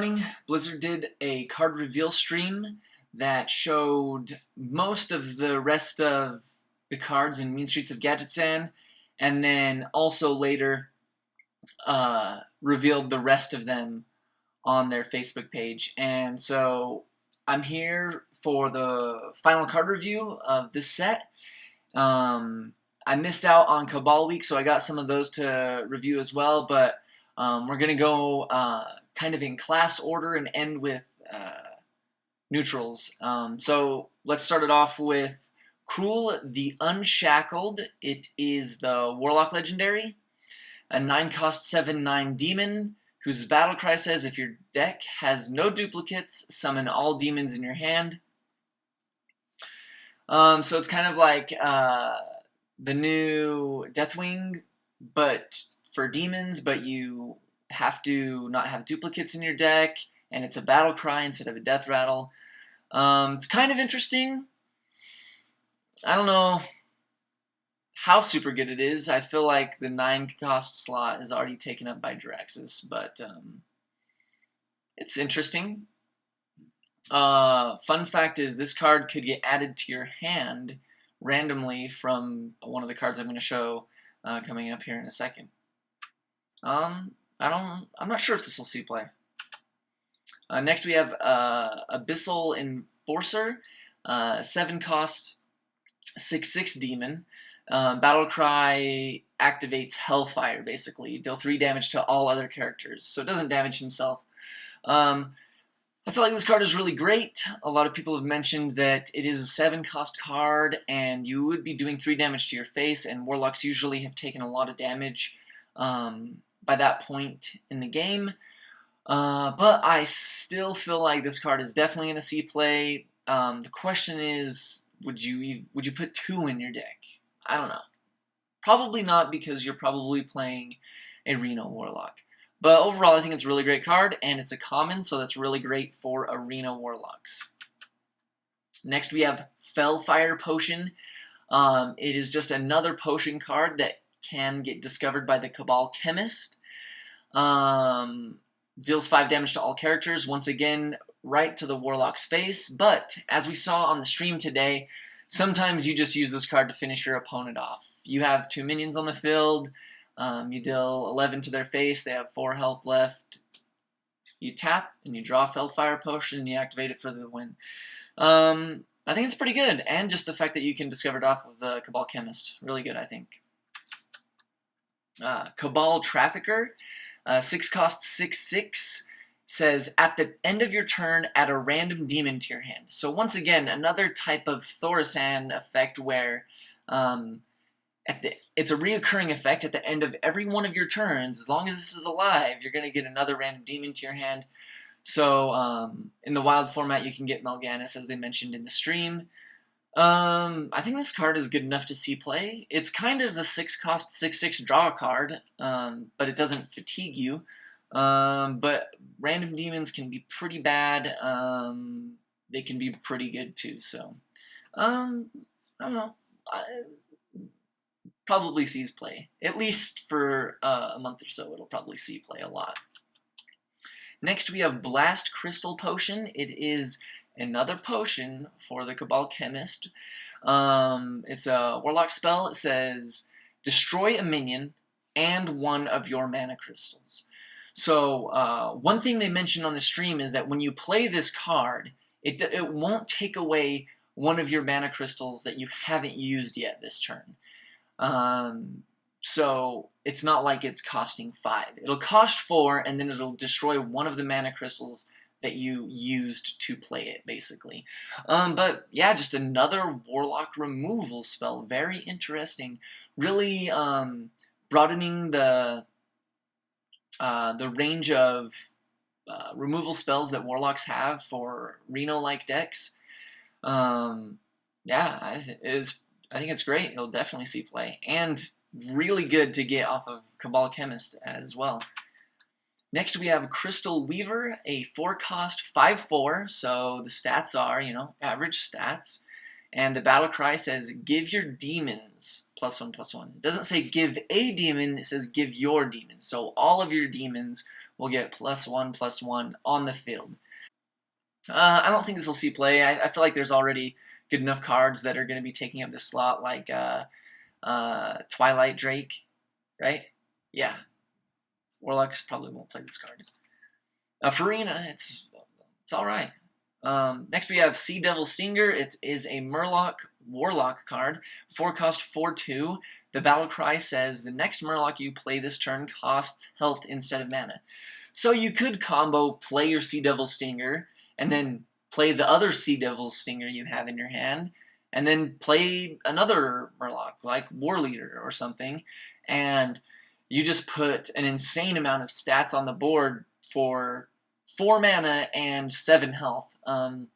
morning, Blizzard did a card reveal stream that showed most of the rest of the cards in Mean Streets of Gadgetzan, and then also later revealed the rest of them on their Facebook page. And so I'm here for the final card review of this set. I missed out on Cabal Week, so I got some of those to review as well, but we're going to go kind of in class order and end with neutrals. So let's start it off with Cruel the Unshackled. It is the Warlock Legendary, a 9-cost 7/9 demon whose battle cry says if your deck has no duplicates, summon all demons in your hand. So it's kind of like the new Deathwing, but for demons, but you have to not have duplicates in your deck, and it's a battle cry instead of a death rattle. It's kind of interesting. I don't know how super good it is. I feel like the 9-cost slot is already taken up by Jiraxis, but it's interesting. Fun fact is this card could get added to your hand randomly from one of the cards I'm going to show coming up here in a second. I'm not sure if this will see play. Next we have Abyssal Enforcer, 7-cost 6/6 demon. Battle cry activates Hellfire, basically. You deal 3 damage to all other characters, so it doesn't damage himself. I feel like this card is really great. A lot of people have mentioned that it is a 7-cost card, and you would be doing 3 damage to your face, and Warlocks usually have taken a lot of damage by that point in the game. But I still feel like this card is definitely going to see play. The question is, would you put 2 in your deck? I don't know. Probably not, because you're probably playing a Reno Warlock. But overall, I think it's a really great card, and it's a common, so that's really great for Arena Warlocks. Next, we have Fellfire Potion. It is just another potion card that can get discovered by the Cabal Chemist. Deals 5 damage to all characters, once again, right to the Warlock's face. But, as we saw on the stream today, sometimes you just use this card to finish your opponent off. You have 2 minions on the field. You deal 11 to their face, they have 4 health left. You tap, and you draw Fellfire Potion, and you activate it for the win. I think it's pretty good, and just the fact that you can discover it off of the Cabal Chemist. Really good, I think. Cabal Trafficker, 6-cost 6/6, says at the end of your turn, add a random demon to your hand. So once again, another type of Thaurissan effect where it's a reoccurring effect at the end of every one of your turns. As long as this is alive, you're going to get another random demon to your hand. So in the wild format, you can get Melganis, as they mentioned in the stream. I think this card is good enough to see play. It's kind of a 6-cost 6/6 draw card, but it doesn't fatigue you. But random demons can be pretty bad. They can be pretty good too. So I don't know. Probably sees play. At least for a month or so, it'll probably see play a lot. Next, we have Blast Crystal Potion. It is another potion for the Cabal Chemist. It's a Warlock spell. It says, destroy a minion and 1 of your mana crystals. So, one thing they mentioned on the stream is that when you play this card, it won't take away 1 of your mana crystals that you haven't used yet this turn. So it's not like it's costing 5. It'll cost 4, and then it'll destroy 1 of the mana crystals that you used to play it, basically. But yeah, just another Warlock removal spell. Very interesting. Really broadening the range of removal spells that Warlocks have for Reno-like decks. Yeah, I think it's great. It'll definitely see play. And really good to get off of Cabal Chemist as well. Next we have Crystal Weaver, a 4-cost 5/4, so the stats are, average stats. and the battle cry says, give your demons +1/+1. It doesn't say give a demon, it says give your demons. So all of your demons will get +1/+1 on the field. I don't think this will see play. I feel like there's already good enough cards that are going to be taking up the slot, like Twilight Drake, right? Yeah. Warlocks probably won't play this card. Farina, it's all right. Next we have Sea Devil Stinger. It is a Murloc Warlock card. 4 cost 4/2. The battle cry says the next Murloc you play this turn costs health instead of mana. So you could combo play your Sea Devil Stinger and then play the other Sea Devil Stinger you have in your hand, and then play another Murloc like War Leader or something, and you just put an insane amount of stats on the board for 4 mana and 7 health. I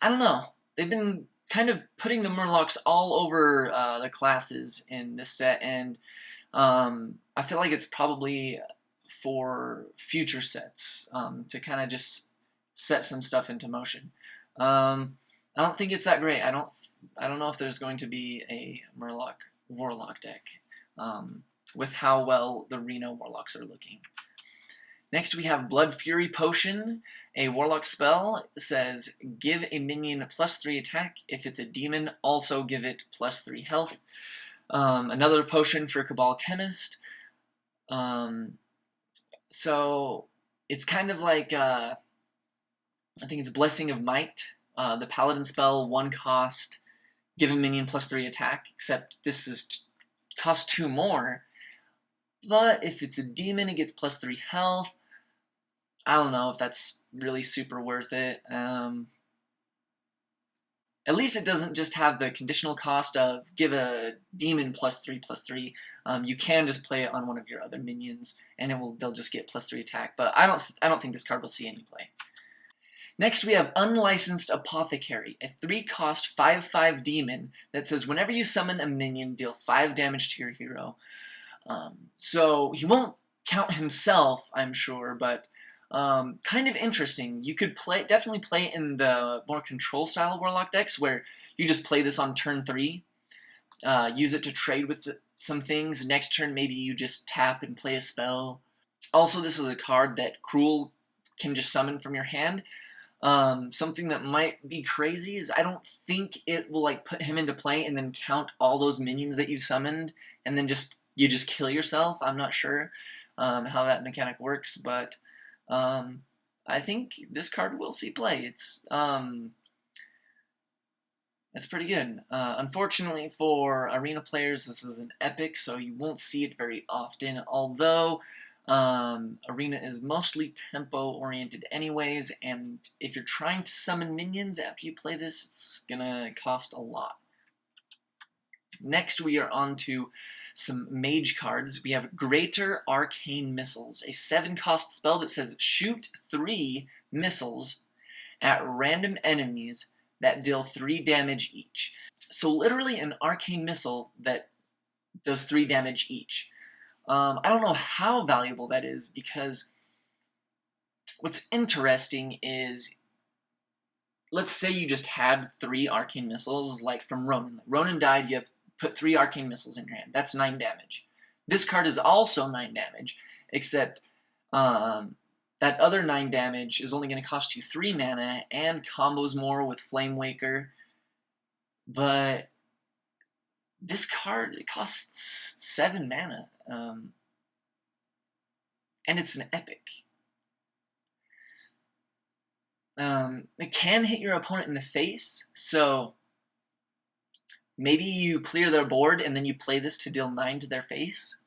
don't know. They've been kind of putting the Murlocs all over the classes in this set, and I feel like it's probably for future sets to kind of just set some stuff into motion. I don't think it's that great. I don't know if there's going to be a Murloc Warlock deck with how well the Reno Warlocks are looking. Next we have Blood Fury Potion, a Warlock spell. It says give a minion +3 attack. If it's a demon, also give it +3 health. Another potion for Cabal Chemist. So it's kind of like, I think it's Blessing of Might. The Paladin spell, 1 cost, give a minion +3 attack, except this is cost 2 more. But if it's a demon, it gets +3 health. I don't know if that's really super worth it. At least it doesn't just have the conditional cost of give a demon +3/+3. You can just play it on one of your other minions, and they'll just get +3 attack. But I don't think this card will see any play. Next we have Unlicensed Apothecary, a 3 cost 5/5 demon that says whenever you summon a minion, deal 5 damage to your hero. So he won't count himself, I'm sure, but kind of interesting. You could definitely play it in the more control style Warlock decks where you just play this on turn 3, use it to trade with some things. Next turn maybe you just tap and play a spell. Also, this is a card that Cruel can just summon from your hand. Something that might be crazy is I don't think it will like put him into play and then count all those minions that you summoned and then you just kill yourself. I'm not sure how that mechanic works, but I think this card will see play. It's pretty good. Unfortunately for Arena players, this is an epic, so you won't see it very often, although Arena is mostly tempo-oriented anyways, and if you're trying to summon minions after you play this, it's gonna cost a lot. Next, we are on to some mage cards. We have Greater Arcane Missiles, a 7-cost spell that says shoot 3 missiles at random enemies that deal 3 damage each. So literally an arcane missile that does 3 damage each. I don't know how valuable that is, because what's interesting is, let's say you just had 3 arcane missiles, like from Ronan. Ronan died, you have put 3 arcane missiles in your hand. That's 9 damage. This card is also 9 damage, except that other 9 damage is only going to cost you 3 mana and combos more with Flame Waker. But this card, it costs 7 mana. And it's an epic. It can hit your opponent in the face, so maybe you clear their board and then you play this to deal 9 to their face.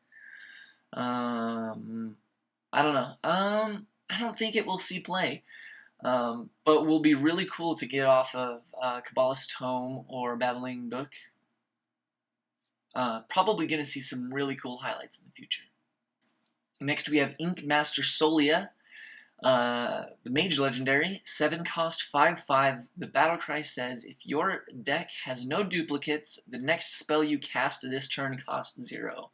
I don't know. I don't think it will see play. But will be really cool to get off of Kabbalist Tome or Babbling Book. Probably going to see some really cool highlights in the future. Next we have Ink Master Solia, the Mage Legendary, 7-cost, 5/5. The battle cry says if your deck has no duplicates, the next spell you cast this turn costs 0.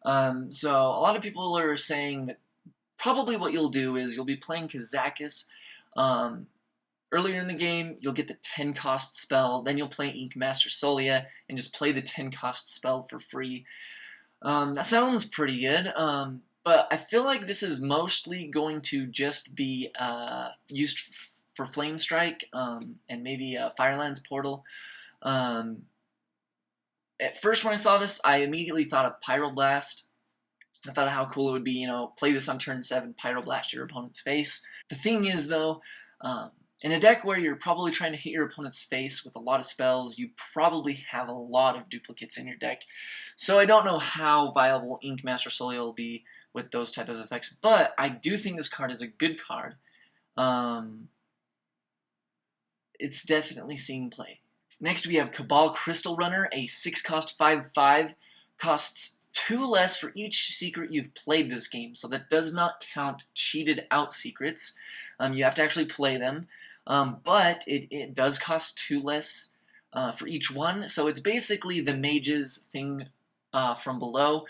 So a lot of people are saying that probably what you'll do is you'll be playing Kazakis, Earlier in the game, you'll get the 10 cost spell, then you'll play Ink Master Solia and just play the 10 cost spell for free. That sounds pretty good, but I feel like this is mostly going to just be used for Flame Strike and maybe Firelands Portal. At first when I saw this, I immediately thought of Pyroblast. I thought of how cool it would be, you know, play this on turn 7, Pyroblast your opponent's face. The thing is, though, in a deck where you're probably trying to hit your opponent's face with a lot of spells, you probably have a lot of duplicates in your deck. So I don't know how viable Ink Master Solia will be with those type of effects, but I do think this card is a good card. It's definitely seeing play. Next we have Cabal Crystal Runner, a 6-cost 5/5, costs 2 less for each secret you've played this game, so that does not count cheated out secrets. You have to actually play them, but it does cost 2 less for each one, so it's basically the mage's thing from below.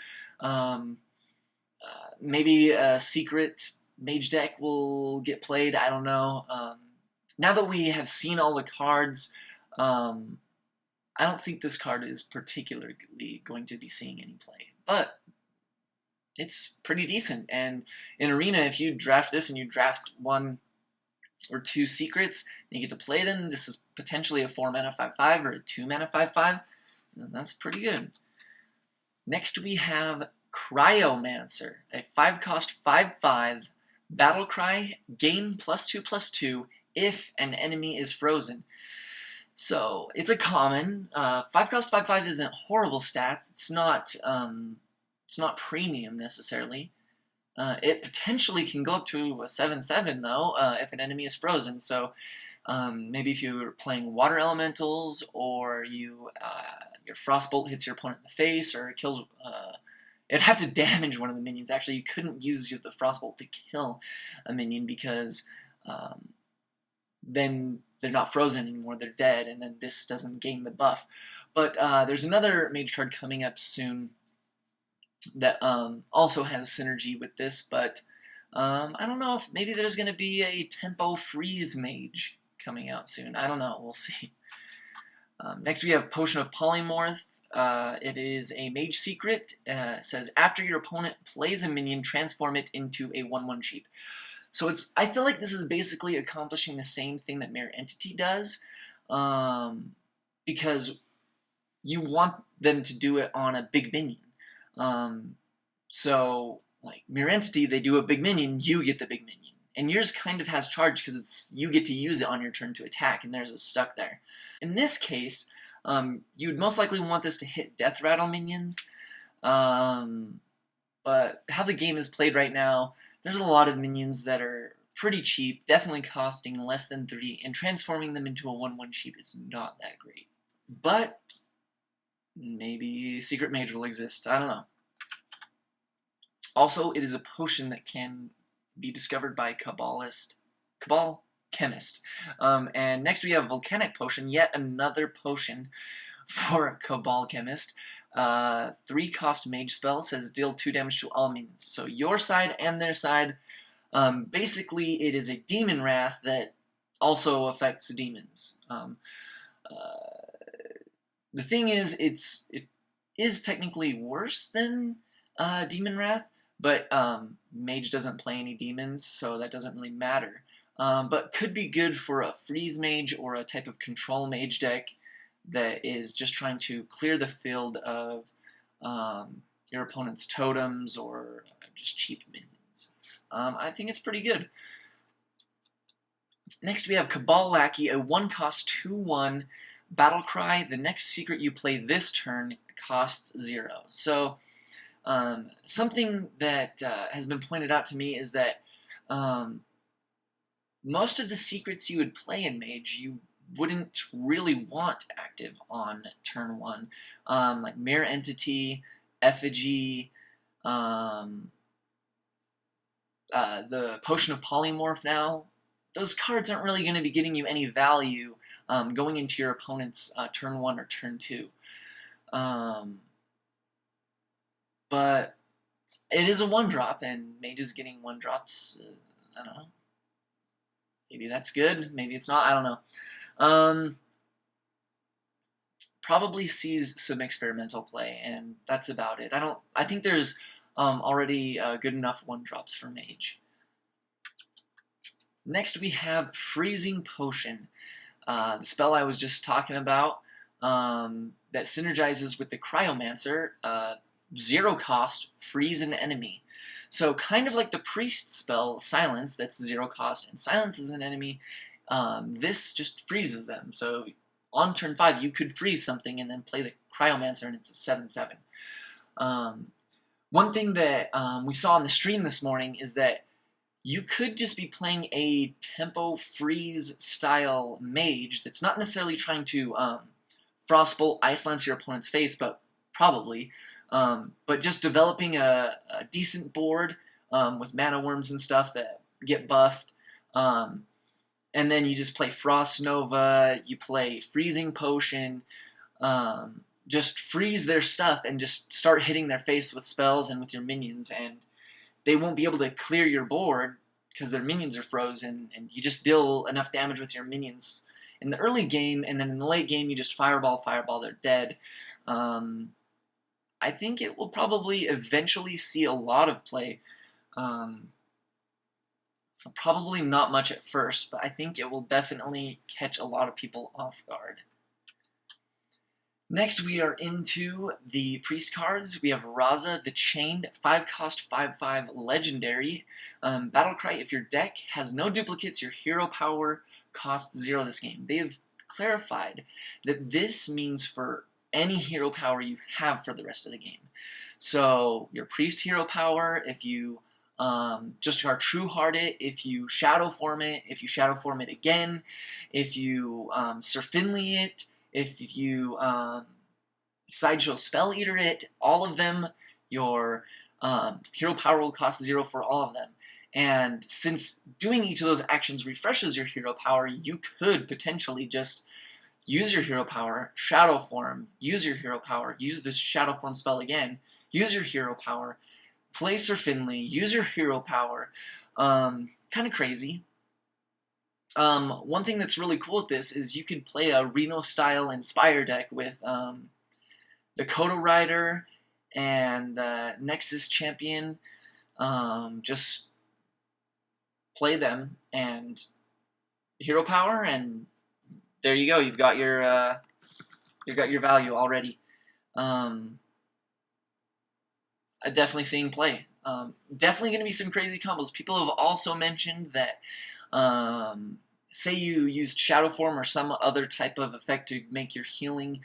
Maybe a secret mage deck will get played, I don't know. Now that we have seen all the cards, I don't think this card is particularly going to be seeing any play, but it's pretty decent. And in Arena, if you draft this and you draft 1 or 2 secrets, and you get to play them, this is potentially a 4-mana 5/5 or a 2-mana 5/5, and that's pretty good. Next we have Cryomancer, a 5-cost 5/5 battle cry, gain +2/+2 if an enemy is frozen. So it's a common. 5-cost 5/5 isn't horrible stats. It's not premium necessarily. It potentially can go up to a 7/7 though if an enemy is frozen. So maybe if you're playing water elementals, or your frostbolt hits your opponent in the face, or it kills. It'd have to damage one of the minions. Actually, you couldn't use the frostbolt to kill a minion because then they're not frozen anymore, they're dead, and then this doesn't gain the buff. But there's another mage card coming up soon that also has synergy with this, but I don't know if maybe there's going to be a tempo freeze mage coming out soon. I don't know, we'll see. Next we have Potion of Polymorph. It is a mage secret. It says, after your opponent plays a minion, transform it into a 1/1 cheap. So I feel like this is basically accomplishing the same thing that Mirror Entity does, because you want them to do it on a big minion. So, like Mirror Entity, they do a big minion, you get the big minion. And yours kind of has charge because you get to use it on your turn to attack, and there's a stuck there. In this case, you'd most likely want this to hit Death Rattle minions, but how the game is played right now, there's a lot of minions that are pretty cheap, definitely costing less than 3, and transforming them into a 1/1 cheap is not that great. But maybe Secret Mage will exist, I don't know. Also, it is a potion that can be discovered by Cabal Chemist. And next we have Volcanic Potion, yet another potion for Cabal Chemist. 3-cost mage spell, says deal 2 damage to all minions. So your side and their side. Basically, it is a demon wrath that also affects demons. The thing is, it is technically worse than demon wrath, but mage doesn't play any demons, so that doesn't really matter. But could be good for a freeze mage or a type of control mage deck that is just trying to clear the field of your opponent's totems or just cheap minions. I think it's pretty good. Next we have Cabal Lackey, a 1-cost 2/1 battle cry. The next secret you play this turn costs 0. So something that has been pointed out to me is that most of the secrets you would play in Mage, you wouldn't really want active on turn 1. Like Mirror Entity, Effigy, the Potion of Polymorph now. Those cards aren't really going to be getting you any value going into your opponent's turn 1 or turn 2. But it is a 1-drop, and Mage is getting 1-drops. I don't know. Maybe that's good, maybe it's not, I don't know. Um, Probably sees some experimental play, and that's about it. I think there's already good enough 1-drops for Mage. Next we have Freezing Potion, the spell I was just talking about, that synergizes with the Cryomancer. 0 cost, freeze an enemy. So kind of like the Priest spell, Silence, that's 0 cost, and silences an enemy. This just freezes them. So on turn 5, you could freeze something and then play the Cryomancer, and it's a 7/7. One thing that we saw in the stream this morning is that you could just be playing a tempo freeze style mage that's not necessarily trying to Frostbolt, Ice Lance your opponent's face, but probably, but just developing a decent board with mana worms and stuff that get buffed. And then you just play Frost Nova, you play Freezing Potion, just freeze their stuff and just start hitting their face with spells and with your minions, and they won't be able to clear your board because their minions are frozen, and you just deal enough damage with your minions in the early game, and then in the late game you just fireball, they're dead. I think it will probably eventually see a lot of play. Probably not much at first, but I think it will definitely catch a lot of people off guard. Next, we are into the Priest cards. We have Raza, the Chained, 5-cost, 5/5 legendary. Battlecry, if your deck has no duplicates, your hero power costs 0 this game. They have clarified that this means for any hero power you have for the rest of the game. So, your Priest hero power, if you just True Heart it, if you Shadow Form it, if you Shadow Form it again, if you Sir Finley it, if you Sideshow Spell Eater it, all of them, your hero power will cost 0 for all of them. And since doing each of those actions refreshes your hero power, you could potentially just use your hero power, Shadow Form, use your hero power, use this Shadow Form spell again, use your hero power, play Sir Finley, use your hero power. Kind of crazy. One thing that's really cool with this is you could play a Reno-style Inspire deck with the Kodo Rider and the Nexus Champion. Just play them and hero power, and there you go. You've got your value already. Definitely seeing play. Definitely going to be some crazy combos. People have also mentioned that say you used Shadow Form or some other type of effect to make your healing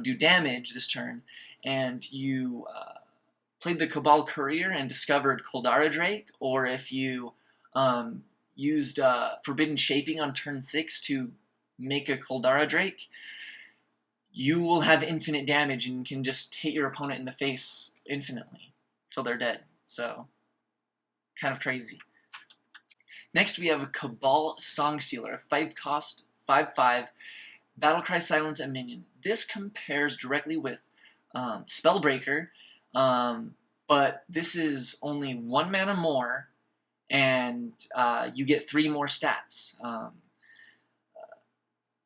do damage this turn, and you played the Cabal Courier and discovered Koldara Drake, or if you used Forbidden Shaping on turn 6 to make a Koldara Drake, you will have infinite damage and can just hit your opponent in the face infinitely till they're dead. So, kind of crazy. Next, we have a Cabal Song Sealer, a 5-cost, 5/5, Battlecry, Silence, and Minion. This compares directly with Spellbreaker, but this is only 1 mana more, and you get 3 more stats.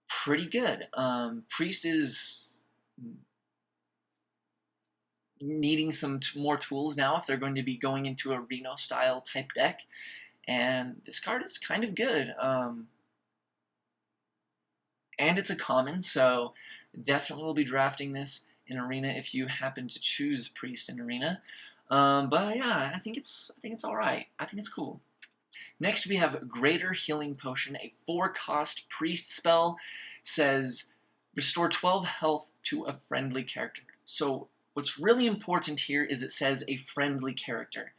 Pretty good. Priest is needing some more tools now if they're going to be going into a Reno-style type deck, and this card is kind of good. And it's a common, so definitely will be drafting this in Arena if you happen to choose Priest in Arena. But yeah, I think it's all right. I think it's cool. Next, we have Greater Healing Potion, a 4-cost Priest spell. Says restore 12 health to a friendly character. So what's really important here is it says a friendly character.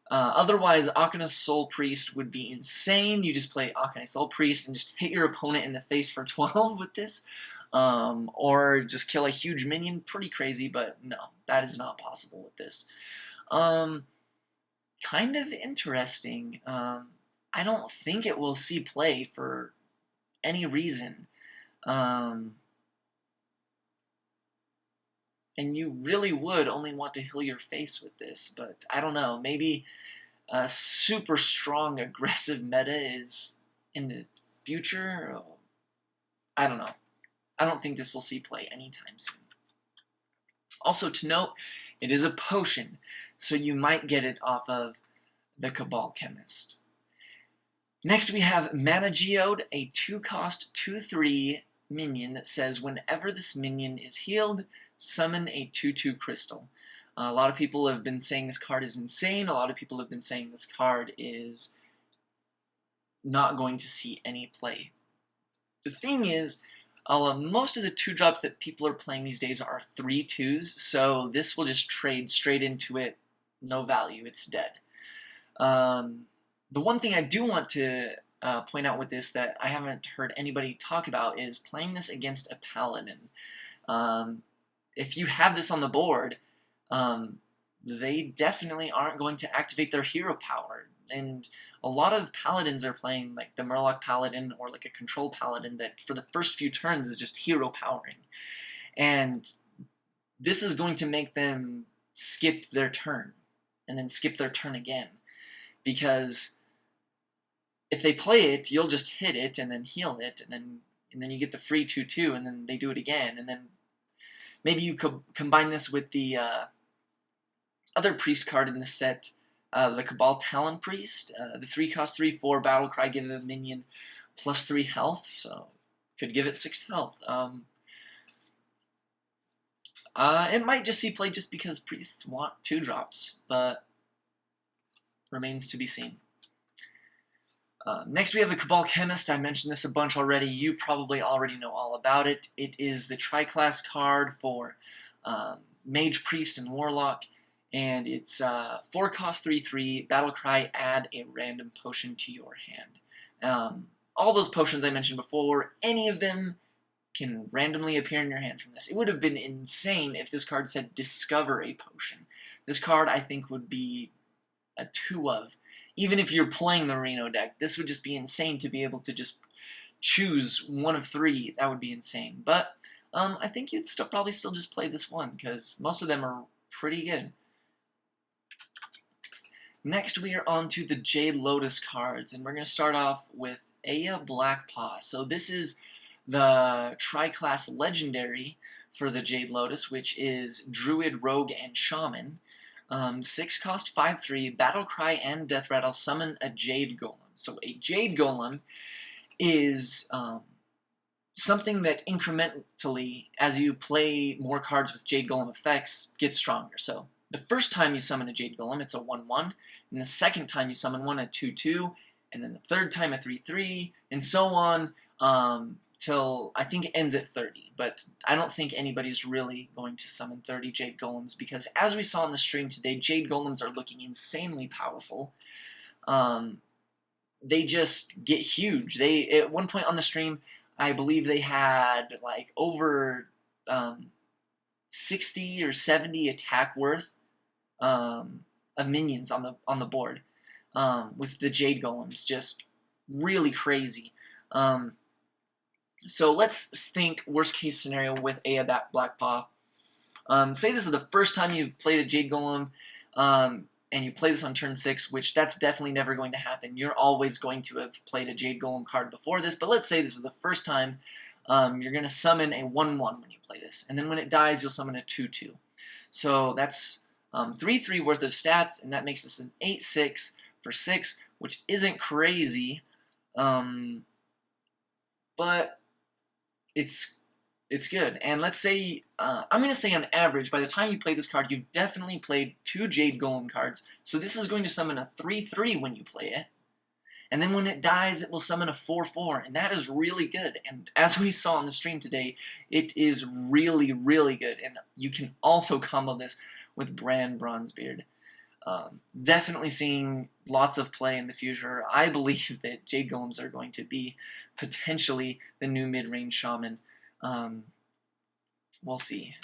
Otherwise, Akane Soul Priest would be insane. You just play Akane Soul Priest and just hit your opponent in the face for 12 with this. Or just kill a huge minion. Pretty crazy, but no, that is not possible with this. Kind of interesting. I don't think it will see play for any reason. And you really would only want to heal your face with this, but I don't know, maybe a super strong aggressive meta is in the future, I don't know. I don't think this will see play anytime soon. Also to note, it is a potion, so you might get it off of the Cabal Chemist. Next we have Mana Geode, a 2-cost 2/3 minion that says whenever this minion is healed, summon a 2/2 crystal. A lot of people have been saying this card is insane. A lot of people have been saying this card is not going to see any play. The thing is, most of the 2-drops that people are playing these days are 3/2s, so this will just trade straight into it, no value, it's dead. The one thing I do want to point out with this that I haven't heard anybody talk about is playing this against a paladin. If you have this on the board, they definitely aren't going to activate their hero power. And a lot of paladins are playing like the Murloc Paladin or like a control paladin that for the first few turns is just hero powering. And this is going to make them skip their turn and then skip their turn again. Because if they play it, you'll just hit it and then heal it, and then you get the free 2/2, and then they do it again, and then maybe you could combine this with the other priest card in the set, the Cabal Talon Priest. The 3-cost 3/4 battle cry, give a minion +3 health, so could give it 6 health. It might just see play just because priests want 2-drops, but remains to be seen. Next we have the Cabal Chemist. I mentioned this a bunch already. You probably already know all about it. It is the tri-class card for Mage, Priest, and Warlock, and it's 4-cost 3/3, battle cry, add a random potion to your hand. All those potions I mentioned before, any of them can randomly appear in your hand from this. It would have been insane if this card said discover a potion. This card I think would be a 2 of. Even if you're playing the Reno deck, this would just be insane to be able to just choose 1 of 3. That would be insane. But I think you'd probably still just play this one, because most of them are pretty good. Next we are on to the Jade Lotus cards, and we're going to start off with Aya Blackpaw. So this is the tri-class legendary for the Jade Lotus, which is Druid, Rogue, and Shaman. 6-cost 5/3, battle cry and death rattle, summon a Jade Golem. So a Jade Golem is something that incrementally, as you play more cards with Jade Golem effects, gets stronger. So the first time you summon a Jade Golem, it's a 1/1, and the second time you summon one, a 2/2, and then the third time a 3/3, and so on, till I think it ends at 30, but I don't think anybody's really going to summon 30 Jade Golems, because as we saw in the stream today, Jade Golems are looking insanely powerful. They just get huge. At one point on the stream, I believe they had like over 60 or 70 attack worth of minions on the board, with the Jade Golems, just really crazy. So let's think worst case scenario with Aya Blackpaw. Say this is the first time you've played a Jade Golem, and you play this on turn 6, which that's definitely never going to happen. You're always going to have played a Jade Golem card before this, but let's say this is the first time you're going to summon a 1/1 when you play this, and then when it dies, you'll summon a 2/2. So that's 3/3 worth of stats, and that makes this an 8/6 for 6, which isn't crazy, but it's good. And let's say, I'm going to say on average, by the time you play this card, you've definitely played 2 Jade Golem cards, so this is going to summon a 3/3 when you play it. And then when it dies, it will summon a 4/4, and that is really good. And as we saw on the stream today, it is really, really good. And you can also combo this with Bran Bronzebeard. Definitely seeing lots of play in the future. I believe that Jade Golems are going to be potentially the new mid-range Shaman. We'll see.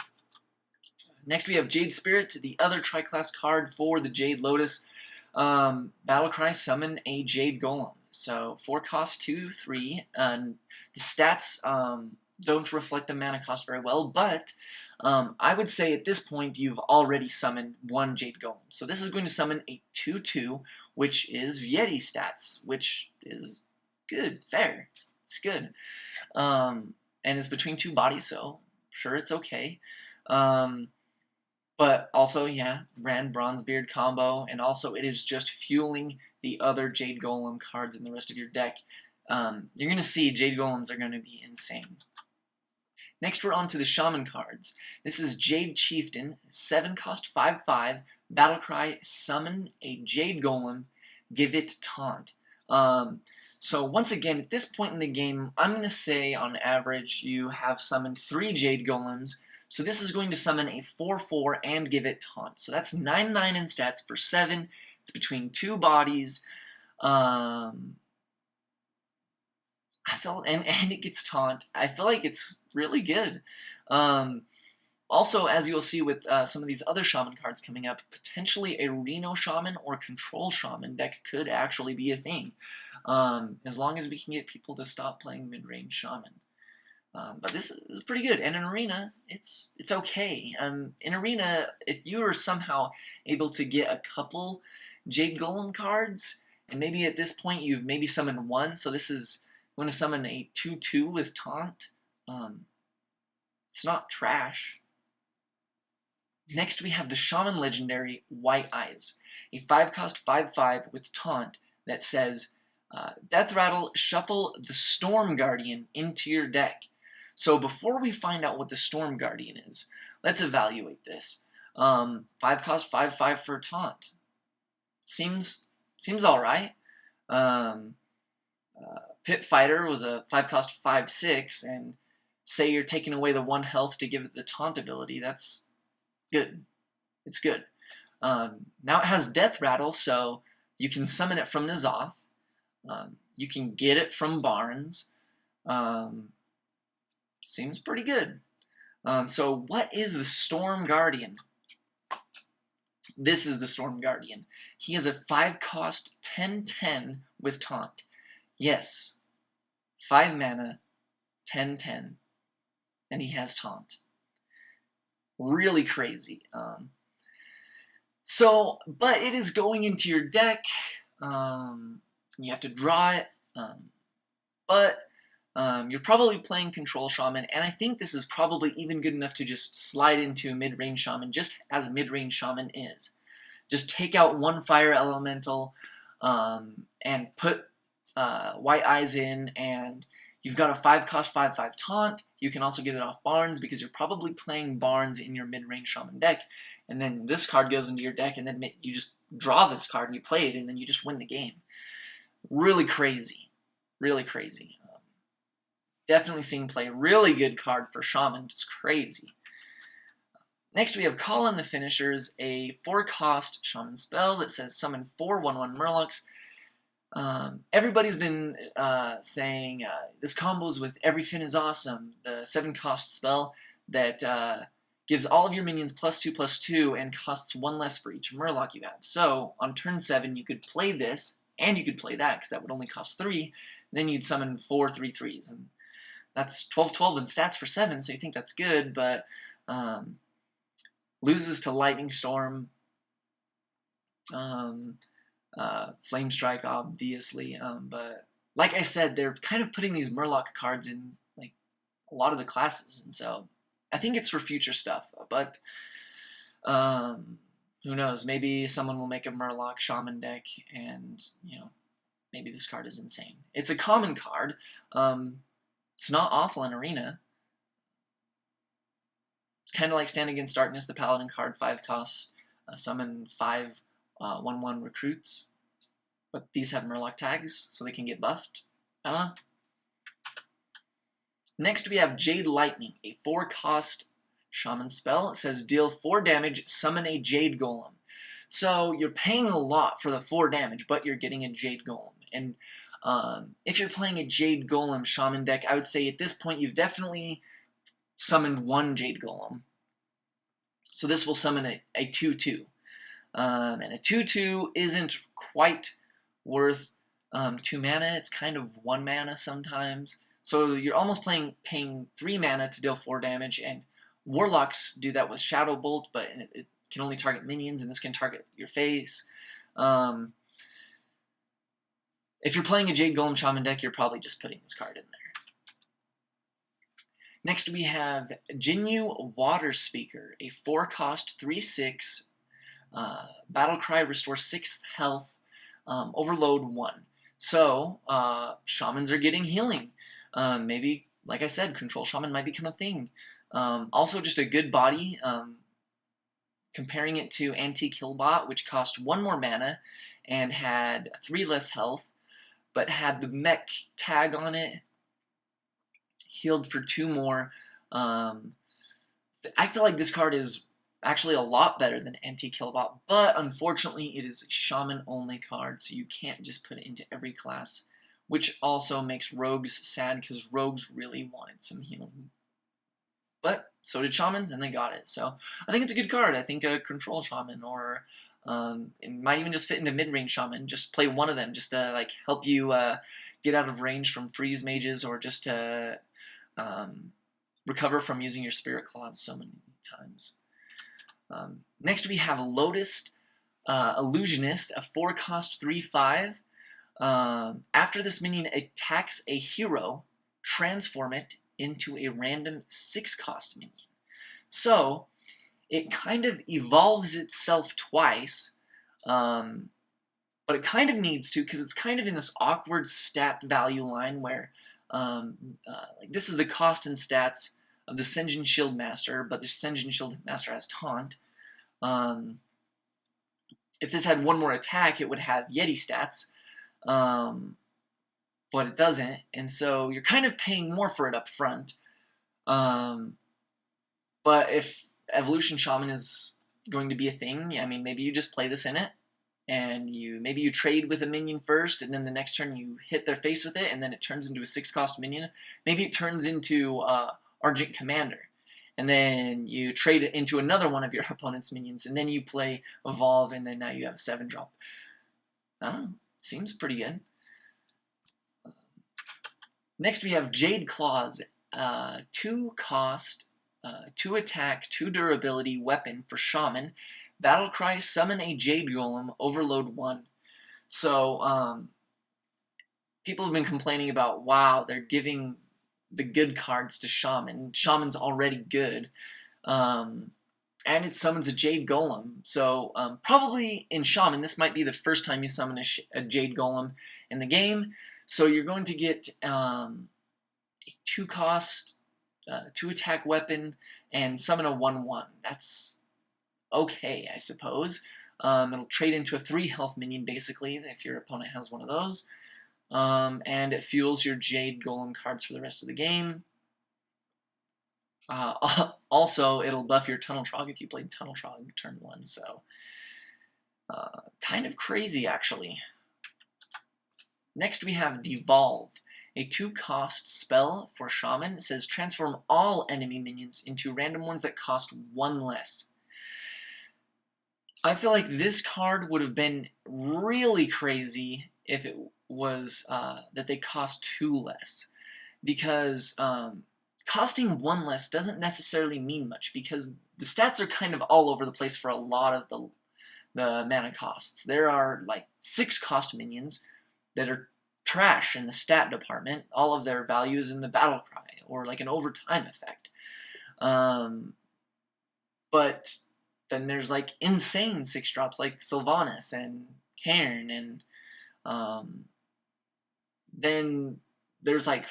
Next we have Jade Spirit, the other tri-class card for the Jade Lotus. Battlecry, summon a Jade Golem. So 4-cost 2/3. The stats don't reflect the mana cost very well, but I would say at this point you've already summoned 1 Jade Golem. So this is going to summon a 2/2, which is Yeti stats, which is good, fair. It's good. And it's between 2 bodies, so sure, it's okay. But also, yeah, Rand Bronzebeard combo, and also it is just fueling the other Jade Golem cards in the rest of your deck. You're going to see Jade Golems are going to be insane. Next, we're on to the Shaman cards. This is Jade Chieftain, 7-cost 5/5, Battlecry, summon a Jade Golem, give it Taunt. So once again, at this point in the game, I'm going to say on average you have summoned 3 Jade Golems. So this is going to summon a 4/4 and give it Taunt. So that's 9/9 in stats for 7. It's between 2 bodies. I felt, and it gets Taunt. I feel like it's really good. Also, as you'll see with some of these other Shaman cards coming up, potentially a Reno Shaman or Control Shaman deck could actually be a thing, as long as we can get people to stop playing mid-range Shaman. But this is pretty good, and in Arena, it's okay. In Arena, if you are somehow able to get a couple Jade Golem cards, and maybe at this point you've maybe summoned 1, so this is going to summon a 2/2 with Taunt. It's not trash. Next we have the Shaman Legendary White Eyes, a 5-cost 5/5 with Taunt that says, Death Rattle, shuffle the Storm Guardian into your deck. So before we find out what the Storm Guardian is, let's evaluate this. 5-cost 5/5 for Taunt. Seems alright. Pit Fighter was a 5-cost 5/6, and say you're taking away the 1 health to give it the Taunt ability, that's good. It's good. Now it has Death Rattle, so you can summon it from N'Zoth. You can get it from Barnes. Seems pretty good. So what is the Storm Guardian? This is the Storm Guardian. He is a 5-cost 10/10 with Taunt. Yes, 5 mana, 10/10, and he has Taunt. Really crazy. But it is going into your deck. You have to draw it. But you're probably playing Control Shaman, and I think this is probably even good enough to just slide into mid-range Shaman, just as mid-range Shaman is. Just take out 1 Fire Elemental and put White Eyes in, and you've got a 5-cost 5/5 Taunt. You can also get it off Barnes because you're probably playing Barnes in your mid-range Shaman deck, and then this card goes into your deck, and then you just draw this card and you play it, and then you just win the game. Really crazy. Really crazy. Definitely seeing play. Really good card for Shaman. It's crazy. Next we have Call in the Finishers, a 4-cost Shaman spell that says summon 4 1/1 Murlocs. Everybody's been saying this combos with Every Fin is Awesome, the 7-cost spell that gives all of your minions +2/+2 and costs 1 less for each Murloc you have. So on turn 7 you could play this, and you could play that because that would only cost 3, and then you'd summon 4 3/3s, and that's 12/12 in stats for 7, so you think that's good, but loses to Lightning Storm, Flame Strike, obviously, but like I said, they're kind of putting these Murloc cards in like a lot of the classes, and so I think it's for future stuff, but who knows, maybe someone will make a Murloc Shaman deck, and, you know, maybe this card is insane. It's a common card. It's not awful in Arena. It's kind of like Stand Against Darkness, the Paladin card, 5-cost, summon 5 1/1 recruits. But these have Murloc tags, so they can get buffed. I don't know. Next we have Jade Lightning, a 4-cost Shaman spell. It says deal 4 damage, summon a Jade Golem. So you're paying a lot for the 4 damage, but you're getting a Jade Golem. And if you're playing a Jade Golem Shaman deck, I would say at this point you've definitely summoned 1 Jade Golem. So this will summon a 2/2. And a 2/2 isn't quite worth 2 mana. It's kind of 1 mana sometimes. So you're almost paying 3 mana to deal 4 damage, and Warlocks do that with Shadow Bolt, but it can only target minions, and this can target your face. If you're playing a Jade Golem Shaman deck, you're probably just putting this card in there. Next we have Jinyu Water Speaker, a 4-cost 3/6 battle cry, restore 6th health, overload 1. So shamans are getting healing. Maybe, like I said, control shaman might become a thing. Also just a good body. Comparing it to Anti-Killbot, which cost 1 more mana and had 3 less health, but had the mech tag on it, healed for 2 more. I feel like this card is actually a lot better than Anti-Killbot, but unfortunately it is a shaman-only card, so you can't just put it into every class, which also makes rogues sad, because rogues really wanted some healing. But so did shamans, and they got it. So I think it's a good card. I think a control shaman, or it might even just fit into mid-range shaman. Just play one of them, just to like help you get out of range from freeze mages, or just to recover from using your spirit claws so many times. Next we have Lotus Illusionist, a 4-cost 3/5. After this minion attacks a hero, transform it into a random 6-cost minion. So it kind of evolves itself twice, but it kind of needs to, because it's kind of in this awkward stat value line where like this is the cost and stats of the Senjin Shield Master, but the Senjin Shield Master has Taunt. If this had 1 more attack, it would have Yeti stats, but it doesn't, and so you're kind of paying more for it up front. But if Evolution Shaman is going to be a thing, I mean, maybe you just play this in it, and maybe you trade with a minion first, and then the next turn you hit their face with it, and then it turns into a 6-cost minion. Maybe it turns into Argent Commander, and then you trade it into another one of your opponent's minions, and then you play Evolve, and then now you have a 7-drop. I don't know, seems pretty good. Next we have Jade Claws, 2-cost, 2-attack, 2 durability weapon for Shaman. Battlecry, summon a Jade Golem, overload 1. So, people have been complaining about, wow, they're giving the good cards to Shaman. Shaman's already good. And it summons a Jade Golem. So, probably in Shaman, this might be the first time you summon a Jade Golem in the game. So you're going to get a 2-cost, 2-attack weapon, and summon a 1/1. That's okay, I suppose. It'll trade into a 3-health minion, basically, if your opponent has one of those. And it fuels your Jade Golem cards for the rest of the game. Also, it'll buff your Tunnel Trog if you played Tunnel Trog turn 1, so kind of crazy, actually. Next we have Devolve, a 2-cost spell for Shaman. It says transform all enemy minions into random ones that cost 1 less. I feel like this card would have been really crazy if it was that they cost 2 less, because costing 1 less doesn't necessarily mean much, because the stats are kind of all over the place for a lot of the mana costs. There are like 6-cost minions that are trash in the stat department. All of their values in the battle cry, or like an overtime effect. But then there's like insane 6-drops like Sylvanas and Cairn, and then there's like,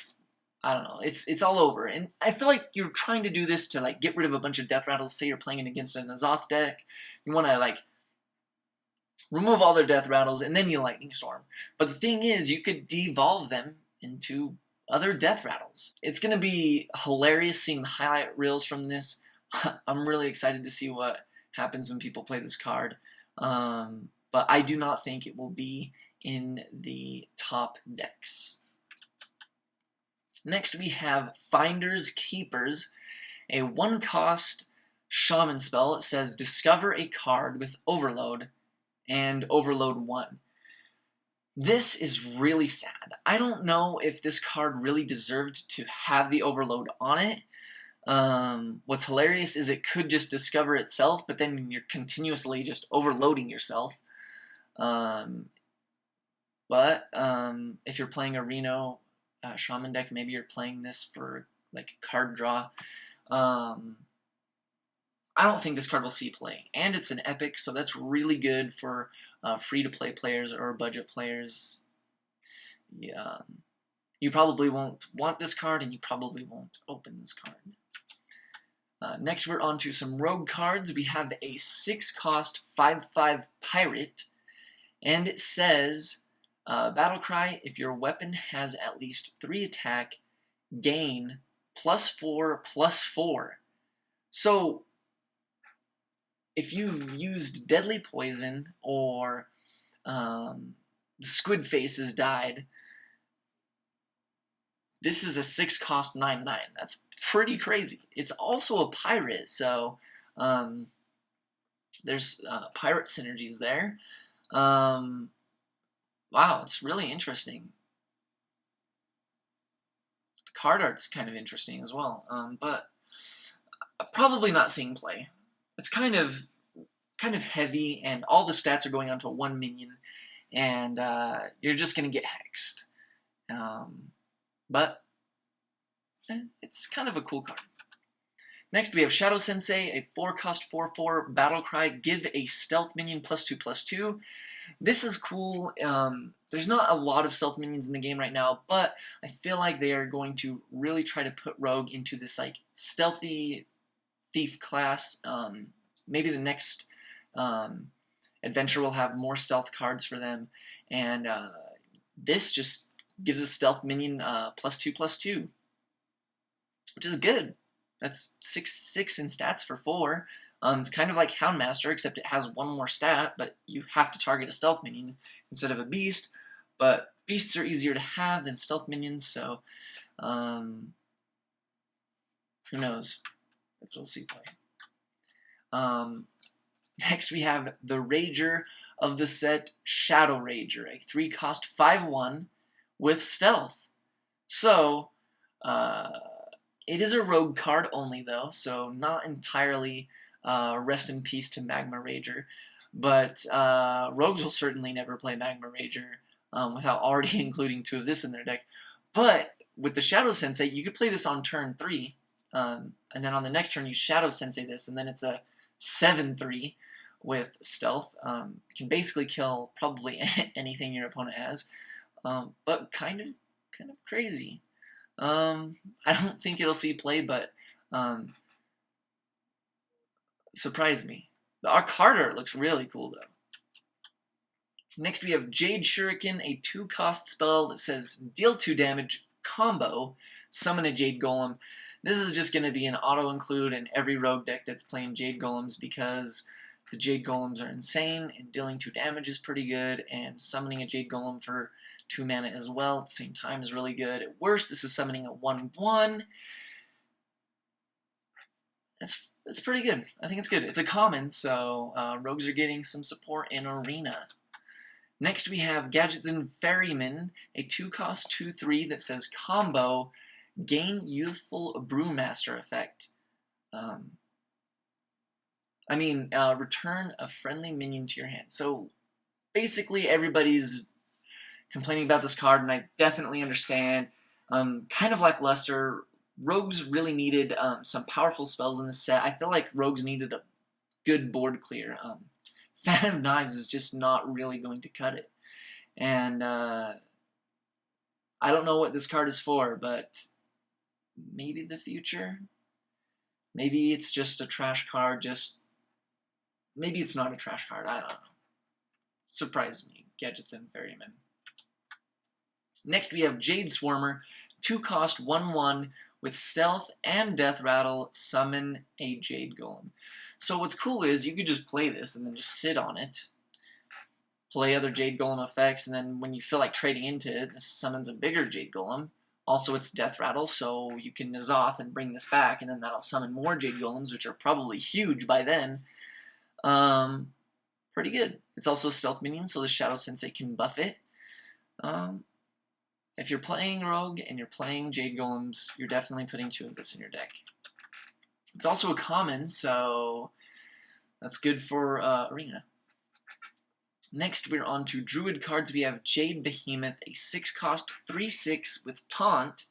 I don't know, it's all over. And I feel like you're trying to do this to like get rid of a bunch of death rattles. Say you're playing against an Azoth deck, you want to like remove all their death rattles, and then you lightning storm. But the thing is, you could devolve them into other death rattles. It's going to be hilarious seeing the highlight reels from this. I'm really excited to see what happens when people play this card. But I do not think it will be in the top decks. Next we have Finders Keepers, a 1-cost Shaman spell. It says discover a card with Overload and overload 1. This is really sad. I don't know if this card really deserved to have the overload on it. What's hilarious is it could just discover itself, but then you're continuously just overloading yourself. But if you're playing a Reno Shaman deck, maybe you're playing this for like card draw. I don't think this card will see play, and it's an epic, so that's really good for free-to-play players or budget players. Yeah, you probably won't want this card, and you probably won't open this card. Next, we're on to some rogue cards. We have a 6-cost 5/5 pirate, and it says, battle cry, if your weapon has at least 3 attack, gain +4/+4. So, if you've used deadly poison or the squid face has died, this is a 6-cost 9/9. That's pretty crazy. It's also a pirate, so there's pirate synergies there. Wow, it's really interesting. The card art's kind of interesting as well, but probably not seeing play. It's kind of heavy, and all the stats are going onto 1 minion, and you're just gonna get hexed. But it's kind of a cool card. Next, we have Shadow Sensei, a 4-cost 4/4 battle cry. Give a stealth minion +2/+2. This is cool. There's not a lot of stealth minions in the game right now, but I feel like they are going to really try to put Rogue into this like stealthy thief class. Maybe the next adventure will have more stealth cards for them, and this just gives a stealth minion +2/+2, which is good. That's 6/6 in stats for 4. It's kind of like Houndmaster, except it has 1 more stat, but you have to target a stealth minion instead of a beast. But beasts are easier to have than stealth minions, so who knows if it'll see play. Next we have the Rager of the set, Shadow Rager, a 3-cost 5/1 with stealth. So, it is a rogue card only though, so not entirely rest in peace to Magma Rager, but rogues will certainly never play Magma Rager without already including 2 of this in their deck. But with the Shadow Sensei, you could play this on turn 3, and then on the next turn you Shadow Sensei this, and then it's a 7/3 with stealth. Can basically kill probably anything your opponent has, but kind of crazy. I don't think it'll see play, but surprised me. Our card art looks really cool though. Next we have Jade Shuriken, a 2-cost spell that says deal 2 damage, combo, summon a Jade Golem. This is just going to be an auto-include in every rogue deck that's playing Jade Golems, because the Jade Golems are insane, and dealing 2 damage is pretty good, and summoning a Jade Golem for 2 mana as well at the same time is really good. At worst, this is summoning a 1/1. It's pretty good. I think it's good. It's a common, so rogues are getting some support in Arena. Next we have Gadgets and Ferryman, a 2-cost 2/3 that says combo, gain Youthful Brewmaster effect. Return a friendly minion to your hand. So basically everybody's complaining about this card, and I definitely understand. Kind of lackluster. Rogues really needed some powerful spells in this set. I feel like Rogues needed a good board clear. Fan of Knives is just not really going to cut it. And I don't know what this card is for, but maybe the future? Maybe it's just a trash card, maybe it's not a trash card, I don't know. Surprised me, Gadgets and Ferryman. Next we have Jade Swarmer, 2-cost 1/1 with stealth and death rattle, summon a Jade Golem. So what's cool is you could just play this and then just sit on it, play other Jade Golem effects, and then when you feel like trading into it, this summons a bigger Jade Golem. Also, it's death rattle, so you can N'Zoth and bring this back, and then that'll summon more Jade Golems, which are probably huge by then. Pretty good. It's also a stealth minion, so the Shadow Sensei can buff it. If you're playing Rogue and you're playing Jade Golems, you're definitely putting 2 of this in your deck. It's also a common, so that's good for Arena. Next, we're on to Druid cards. We have Jade Behemoth, a 6-cost 3/6 with Taunt,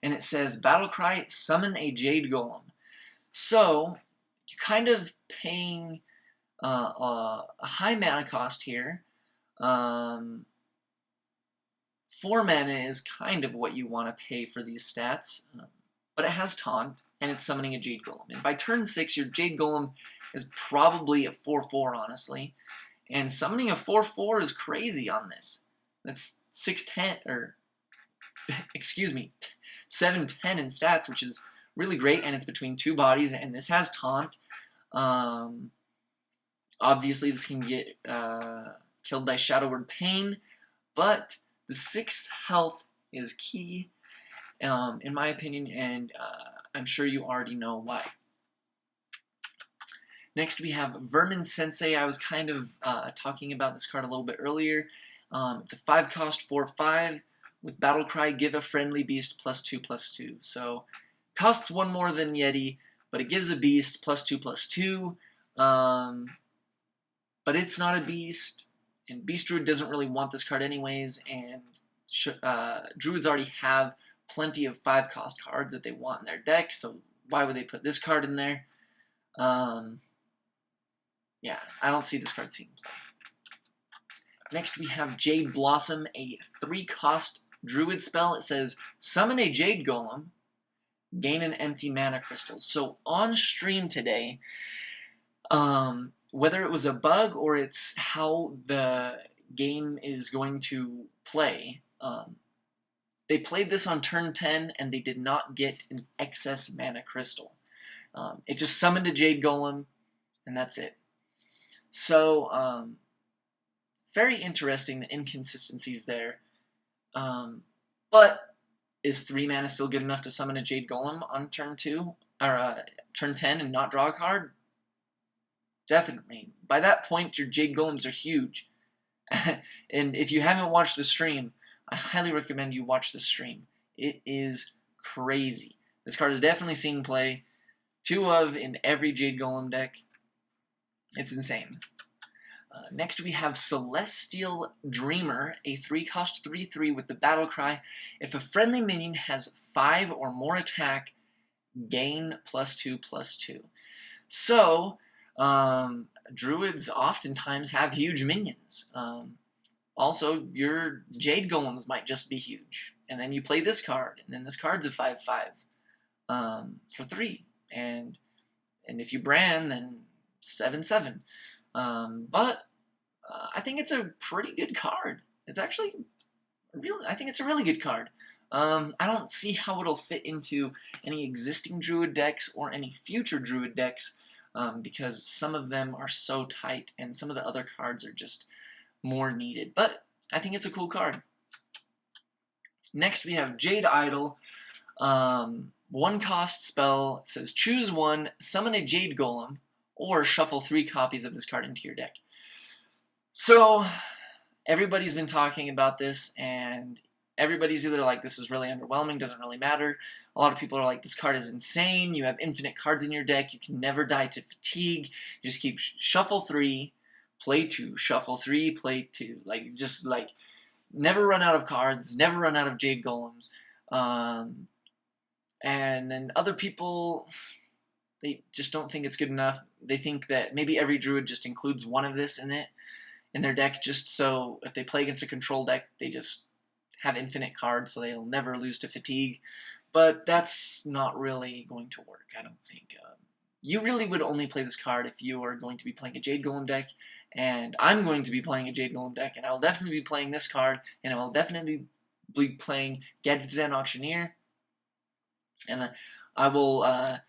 and it says Battlecry, summon a Jade Golem. So, you're kind of paying a high mana cost here. 4 mana is kind of what you want to pay for these stats, but it has Taunt, and it's summoning a Jade Golem. And by turn 6, your Jade Golem is probably a 4/4, honestly. And summoning a 4/4 is crazy on this. That's 6/10, or excuse me, 7/10 in stats, which is really great, and it's between 2 bodies, and this has Taunt. Obviously, this can get killed by Shadow Word Pain, but the 6 health is key, in my opinion, and I'm sure you already know why. Next, we have Vermin Sensei. I was kind of talking about this card a little bit earlier. It's a 5-cost 4/5 with Battlecry, give a friendly beast +2/+2. So, costs 1 more than Yeti, but it gives a beast +2/+2. But it's not a beast, and Beast Druid doesn't really want this card anyways, and Druids already have plenty of 5-cost cards that they want in their deck, so why would they put this card in there? Yeah, I don't see this card seeing play. Next, we have Jade Blossom, a 3-cost Druid spell. It says, summon a Jade Golem, gain an empty mana crystal. So on stream today, whether it was a bug or it's how the game is going to play, they played this on turn 10 and they did not get an excess mana crystal. It just summoned a Jade Golem, and that's it. So, very interesting, the inconsistencies there. But is 3 mana still good enough to summon a Jade Golem on turn 2, or turn 10 and not draw a card? Definitely. By that point, your Jade Golems are huge. And if you haven't watched the stream, I highly recommend you watch the stream. It is crazy. This card is definitely seeing play. 2 of in every Jade Golem deck. It's insane. Next we have Celestial Dreamer, a 3-cost 3/3 with the Battlecry. If a friendly minion has 5 or more attack, gain +2/+2. So, Druids oftentimes have huge minions. Also, your Jade Golems might just be huge. And then you play this card, and then this card's a 5/5 for 3. And if you brand, then 7/7. But I think it's a pretty good card. It's actually I think it's a really good card. I don't see how it'll fit into any existing Druid decks or any future Druid decks, because some of them are so tight and some of the other cards are just more needed. But I think it's a cool card. Next we have Jade Idol. 1-cost spell. It says choose 1, summon a Jade Golem, or shuffle 3 copies of this card into your deck. So, everybody's been talking about this, and everybody's either like, this is really underwhelming, doesn't really matter. A lot of people are like, this card is insane, you have infinite cards in your deck, you can never die to fatigue, you just keep shuffle 3, play 2, shuffle 3, play 2. Just never run out of cards, never run out of Jade Golems. And then other people, they just don't think it's good enough. They think that maybe every Druid just includes one of this in their deck, just so if they play against a control deck, they just have infinite cards, so they'll never lose to fatigue. But that's not really going to work, I don't think. You really would only play this card if you are going to be playing a Jade Golem deck, and I'm going to be playing a Jade Golem deck, and I will definitely be playing this card, and I will definitely be playing Gadgetzan Auctioneer, and I will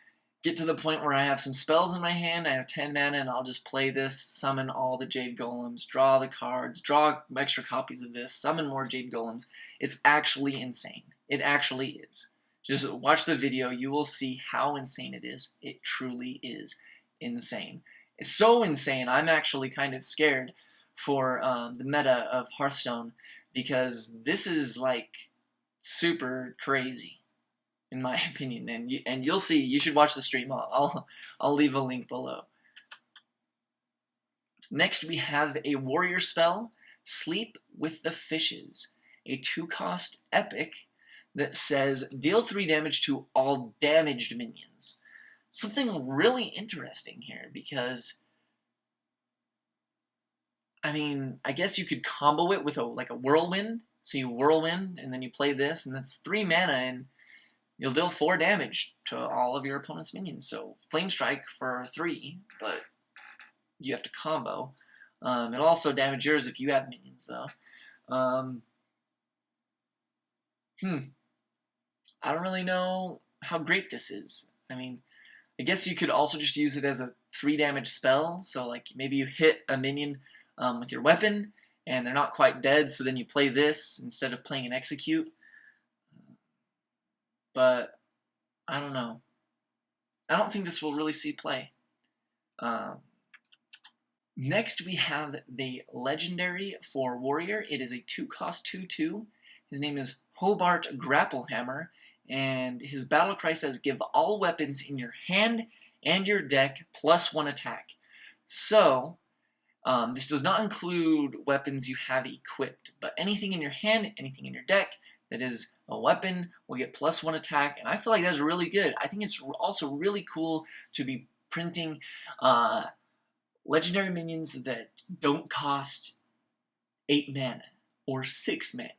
get to the point where I have some spells in my hand, I have 10 mana, and I'll just play this, summon all the Jade Golems, draw the cards, draw extra copies of this, summon more Jade Golems. It's actually insane. It actually is. Just watch the video, you will see how insane it is. It truly is insane. It's so insane, I'm actually kind of scared for the meta of Hearthstone, because this is like super crazy, in my opinion, and you'll see. You should watch the stream. I'll leave a link below. Next, we have a warrior spell, Sleep with the Fishes, a 2-cost epic that says deal 3 damage to all damaged minions. Something really interesting here because, I mean, I guess you could combo it with like a whirlwind. So you whirlwind and then you play this, and that's 3 mana, and you'll deal 4 damage to all of your opponent's minions. So Flame Strike for 3, but you have to combo. It'll also damage yours if you have minions, though. I don't really know how great this is. I mean, I guess you could also just use it as a 3 damage spell. So like maybe you hit a minion with your weapon, and they're not quite dead, so then you play this instead of playing an execute. But I don't know. I don't think this will really see play. Next, we have the legendary for warrior. It is a 2-cost 2/2. His name is Hobart Grapplehammer, and his battle cry says give all weapons in your hand and your deck +1 attack. So, this does not include weapons you have equipped, but anything in your hand, anything in your deck that is a weapon will get +1 attack, and I feel like that's really good. I think it's also really cool to be printing legendary minions that don't cost 8 mana, or 6 mana,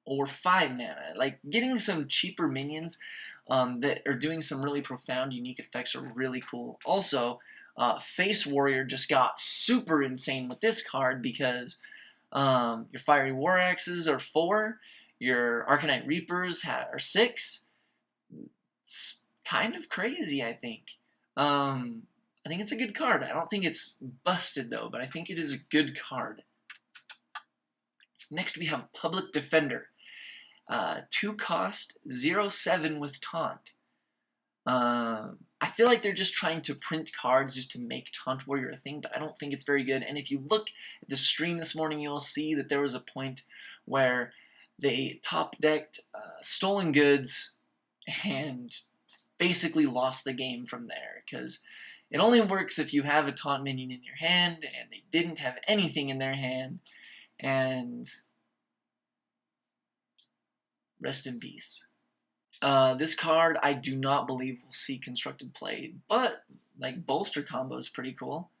or 5 mana. Like, getting some cheaper minions that are doing some really profound, unique effects are really cool. Also, Face Warrior just got super insane with this card because your Fiery War Axes are 4, your Arcanite Reapers are 6. It's kind of crazy, I think. I think it's a good card. I don't think it's busted, though, but I think it is a good card. Next, we have Public Defender. 2-cost, 0/7 with Taunt. I feel like they're just trying to print cards just to make Taunt Warrior a thing, but I don't think it's very good. And if you look at the stream this morning, you'll see that there was a point where they top-decked Stolen Goods and basically lost the game from there, because it only works if you have a taunt minion in your hand, and they didn't have anything in their hand, and rest in peace. This card I do not believe will see constructed play, but like bolster combo is pretty cool.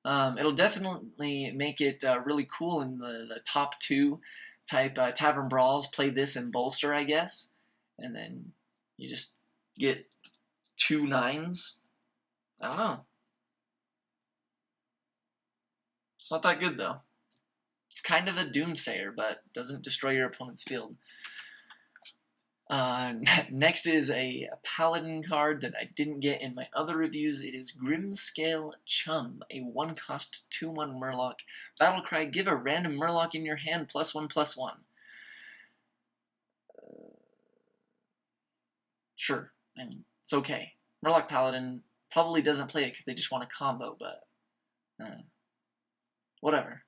It'll definitely make it really cool in the top 2 type Tavern Brawls. Play this and bolster, I guess, and then you just get 2 9s. I don't know. It's not that good, though. It's kind of a Doomsayer, but doesn't destroy your opponent's field. Next is a Paladin card that I didn't get in my other reviews. It is Grimscale Chum, a 1-cost 2/1 Murloc. Battlecry, give a random Murloc in your hand +1/+1. Sure, I mean, it's okay. Murloc Paladin probably doesn't play it because they just want a combo, but whatever.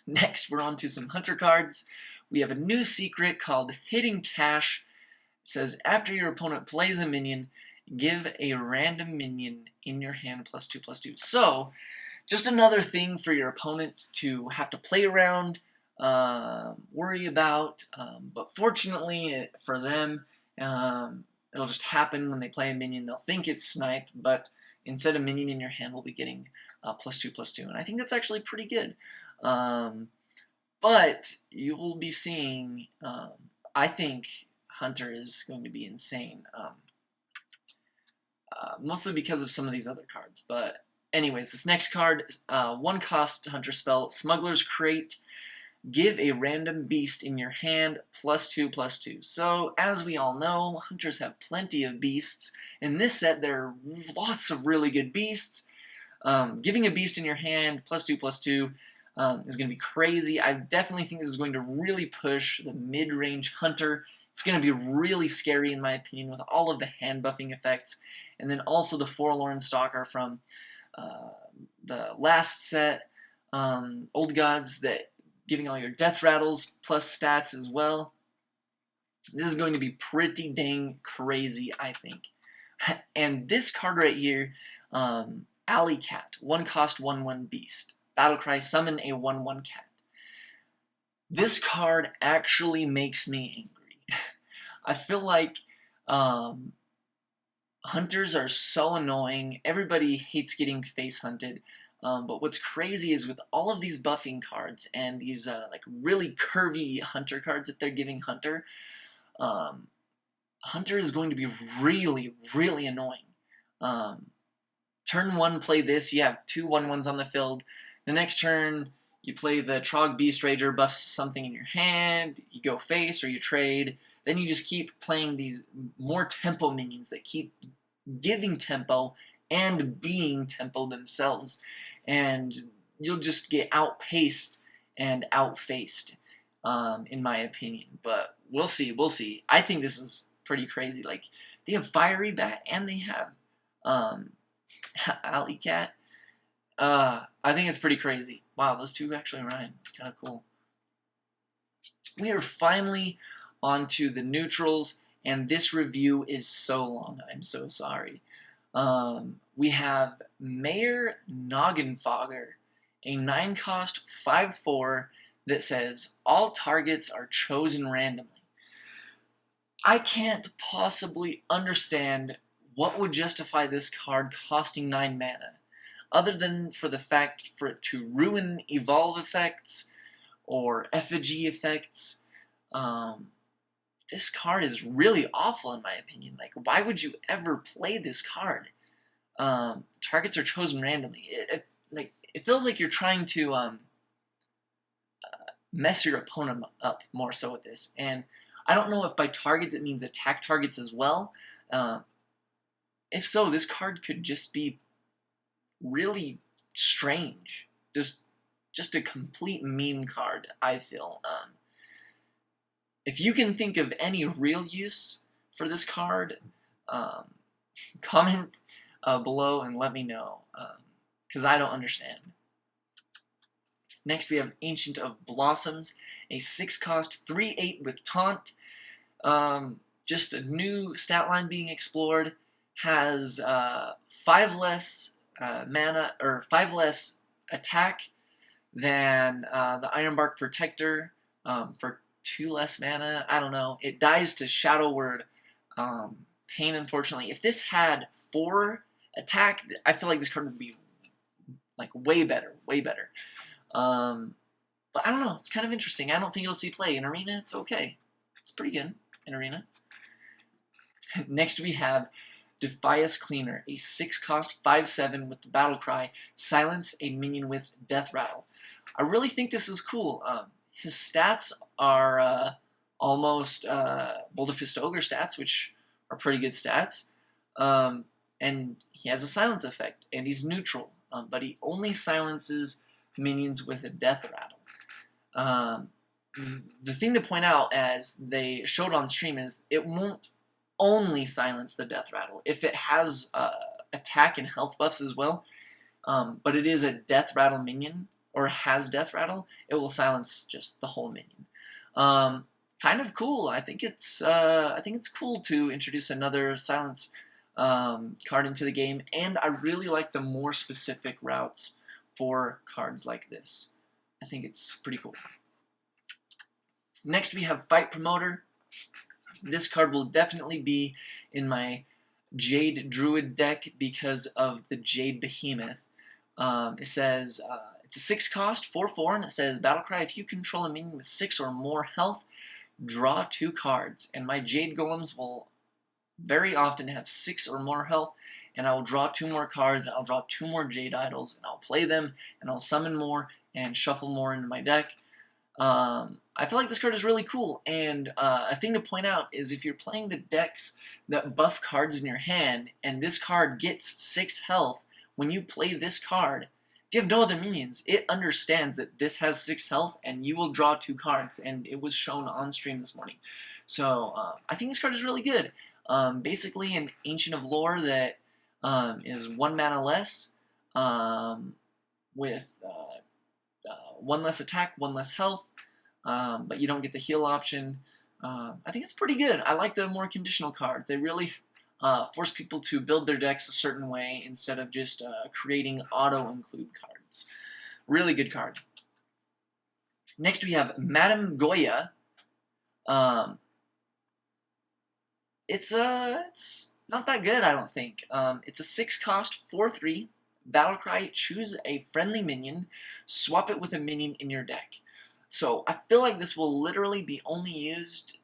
Next, we're on to some Hunter cards. We have a new secret called Hidden Cache. It says, after your opponent plays a minion, give a random minion in your hand +2/+2. So, just another thing for your opponent to have to play around, worry about, but fortunately for them, it'll just happen when they play a minion. They'll think it's Snipe, but instead a minion in your hand will be getting +2/+2, and I think that's actually pretty good. But you will be seeing, I think Hunter is going to be insane, mostly because of some of these other cards. But anyways, this next card, 1-cost Hunter spell, Smuggler's Crate. Give a random beast in your hand +2/+2. So, as we all know, Hunters have plenty of beasts. In this set, there are lots of really good beasts. Giving a beast in your hand +2/+2 is going to be crazy. I definitely think this is going to really push the mid-range Hunter. It's going to be really scary, in my opinion, with all of the hand buffing effects. And then also the Forlorn Stalker from the last set, Old Gods, that giving all your death rattles plus stats as well. This is going to be pretty dang crazy, I think. And this card right here, Alley Cat, 1 cost, 1/1 beast. Battlecry, summon a 1/1 cat. This card actually makes me angry. I feel like hunters are so annoying. Everybody hates getting face hunted. But what's crazy is with all of these buffing cards and these like really curvy hunter cards that they're giving Hunter, Hunter is going to be really, really annoying. Turn 1, play this, you have 2 1/1s on the field. The next turn, you play the Trog Beast Rager, buffs something in your hand, you go face or you trade. Then you just keep playing these more tempo minions that keep giving tempo and being tempo themselves. And you'll just get outpaced and outfaced, in my opinion. But we'll see, we'll see. I think this is pretty crazy. Like, they have Fiery Bat and they have Alley Cat. I think it's pretty crazy. Wow, those two actually rhyme. It's kind of cool. We are finally onto the neutrals, and this review is so long. I'm so sorry. We have Mayor Noggenfogger, a 9 cost 5/4 that says all targets are chosen randomly. I can't possibly understand what would justify this card costing 9 mana, other than for the fact for it to ruin evolve effects or effigy effects. This card is really awful in my opinion. Like, why would you ever play this card? Targets are chosen randomly. It feels like you're trying to mess your opponent up more so with this. And I don't know if by targets it means attack targets as well. If so, this card could just be really strange. Just a complete meme card, I feel. If you can think of any real use for this card, comment below and let me know, because I don't understand. Next we have Ancient of Blossoms, a 6 cost 3/8 with Taunt. Just a new stat line being explored. Has 5 less mana, or 5 less attack than the Ironbark Protector, for 2 less mana. I don't know. It dies to Shadow Word Pain, unfortunately. If this had 4 attack, I feel like this card would be like way better, way better. But I don't know. It's kind of interesting. I don't think it'll see play in Arena. It's okay. It's pretty good in Arena. Next we have Defias Cleaner, a 6 cost 5/7 with the Battle Cry, silence a minion with Death Rattle. I really think this is cool. His stats are almost Boulder Fist Ogre stats, which are pretty good stats. And he has a silence effect, and he's neutral, but he only silences minions with a Death Rattle. The thing to point out, as they showed on stream, is it won't only silence the Death Rattle. If it has attack and health buffs as well, but it is a Death Rattle minion, or has Death Rattle, it will silence just the whole minion. Kind of cool. I think it's cool to introduce another silence card into the game, and I really like the more specific routes for cards like this. I think it's pretty cool. Next we have Fight Promoter. This card will definitely be in my Jade Druid deck because of the Jade Behemoth. It says, it's a 6 cost, 4/4, and it says, Battlecry, if you control a minion with 6 or more health, draw 2 cards. And my Jade Golems will very often have 6 or more health, and I will draw 2 more cards, and I'll draw 2 more Jade Idols, and I'll play them, and I'll summon more, and shuffle more into my deck. I feel like this card is really cool, and a thing to point out is if you're playing the decks that buff cards in your hand, and this card gets 6 health, when you play this card, if you have no other minions, it understands that this has 6 health, and you will draw 2 cards, and it was shown on stream this morning. So, I think this card is really good. Basically an Ancient of Lore that is 1 mana less, with 1 less attack, 1 less health, but you don't get the heal option. I think it's pretty good. I like the more conditional cards. They really force people to build their decks a certain way instead of just creating auto-include cards. Really good card. Next we have Madame Goya. It's not that good, I don't think. It's a 6-cost, 4/3, Battlecry, choose a friendly minion, swap it with a minion in your deck. So I feel like this will literally be only used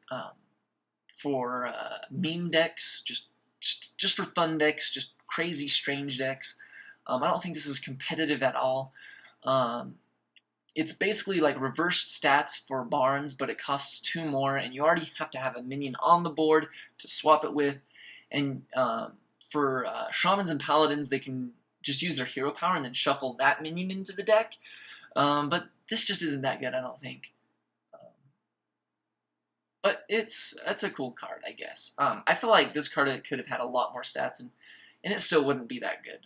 for meme decks, just for fun decks, just crazy strange decks. I don't think this is competitive at all. It's basically like reversed stats for Barnes, but it costs 2 more, and you already have to have a minion on the board to swap it with. And for Shamans and Paladins, they can just use their hero power and then shuffle that minion into the deck. But this just isn't that good, I don't think. But it's a cool card, I guess. I feel like this card could have had a lot more stats, and it still wouldn't be that good.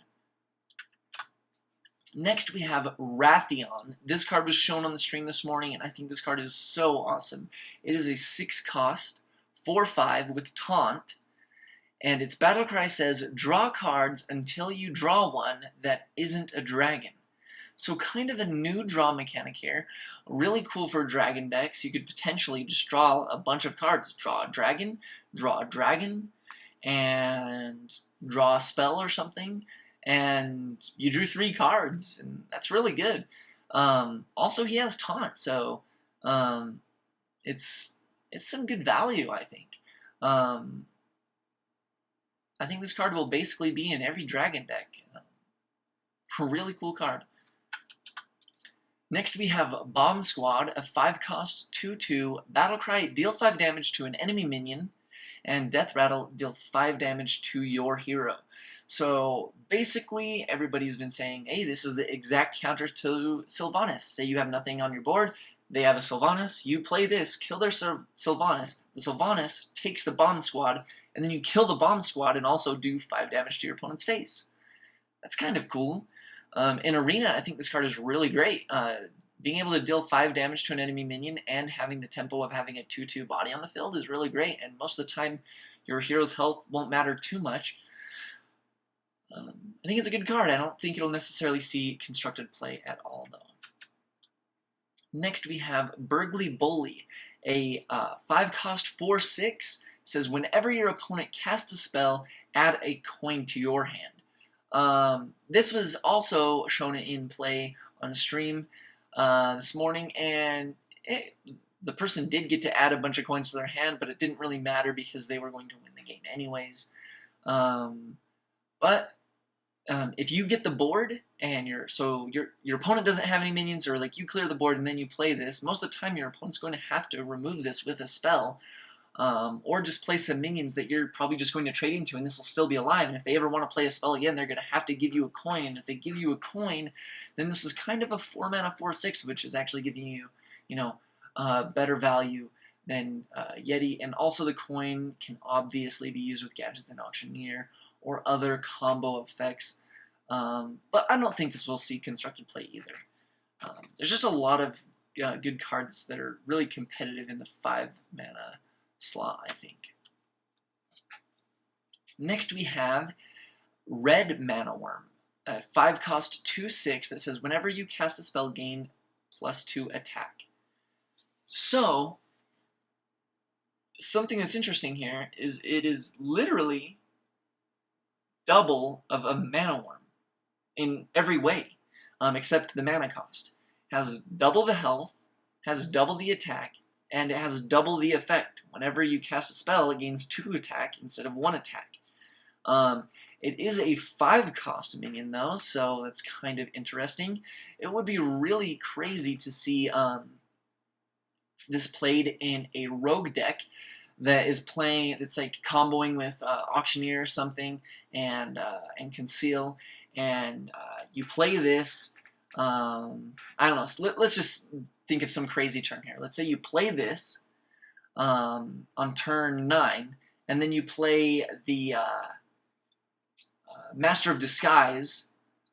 Next, we have Wrathion. This card was shown on the stream this morning, and I think this card is so awesome. It is a 6-cost, 4/5 with Taunt, and its Battlecry says, draw cards until you draw one that isn't a dragon. So kind of a new draw mechanic here. Really cool for dragon decks. You could potentially just draw a bunch of cards. Draw a dragon, and draw a spell or something. And you drew 3 cards, and that's really good. Also, he has Taunt, so it's some good value, I think. I think this card will basically be in every dragon deck. A really cool card. Next we have Bomb Squad, a 5-cost, 2/2, Battlecry, deal 5 damage to an enemy minion, and Death Rattle, deal 5 damage to your hero. So basically, everybody's been saying, hey, this is the exact counter to Sylvanas. Say you have nothing on your board, they have a Sylvanas, you play this, kill their Sylvanas, the Sylvanas takes the Bomb Squad, and then you kill the Bomb Squad and also do 5 damage to your opponent's face. That's kind of cool. In Arena, I think this card is really great. Being able to deal 5 damage to an enemy minion and having the tempo of having a 2/2 body on the field is really great, and most of the time your hero's health won't matter too much. I think it's a good card. I don't think it'll necessarily see constructed play at all, though. Next we have Burgly Bully, a 5-cost 4/6, says whenever your opponent casts a spell, add a coin to your hand. This was also shown in play on stream this morning, and the person did get to add a bunch of coins to their hand, but it didn't really matter because they were going to win the game anyways. But if you get the board and your opponent doesn't have any minions, or like you clear the board and then you play this, most of the time your opponent's going to have to remove this with a spell, or just play some minions that you're probably just going to trade into, and this will still be alive. And if they ever want to play a spell again, they're going to have to give you a coin. And if they give you a coin, then this is kind of a 4-mana 4/6, which is actually giving you, better value than Yeti. And also the coin can obviously be used with Gadgets and Auctioneer or other combo effects. But I don't think this will see constructed play either. There's just a lot of good cards that are really competitive in the 5-mana slot, I think. Next we have Red Mana Worm, a 5-cost 2/6 that says whenever you cast a spell, gain +2 attack. So, something that's interesting here is it is literally double of a Mana Worm in every way, except the mana cost. It has double the health, has double the attack, and it has double the effect. Whenever you cast a spell, it gains 2 attack instead of 1 attack. It is a 5-cost minion, though, so that's kind of interesting. It would be really crazy to see this played in a rogue deck that is playing, it's like comboing with Auctioneer or something, and Conceal, and you play this, I don't know, so let's just think of some crazy turn here. Let's say you play this on turn 9, and then you play the Master of Disguise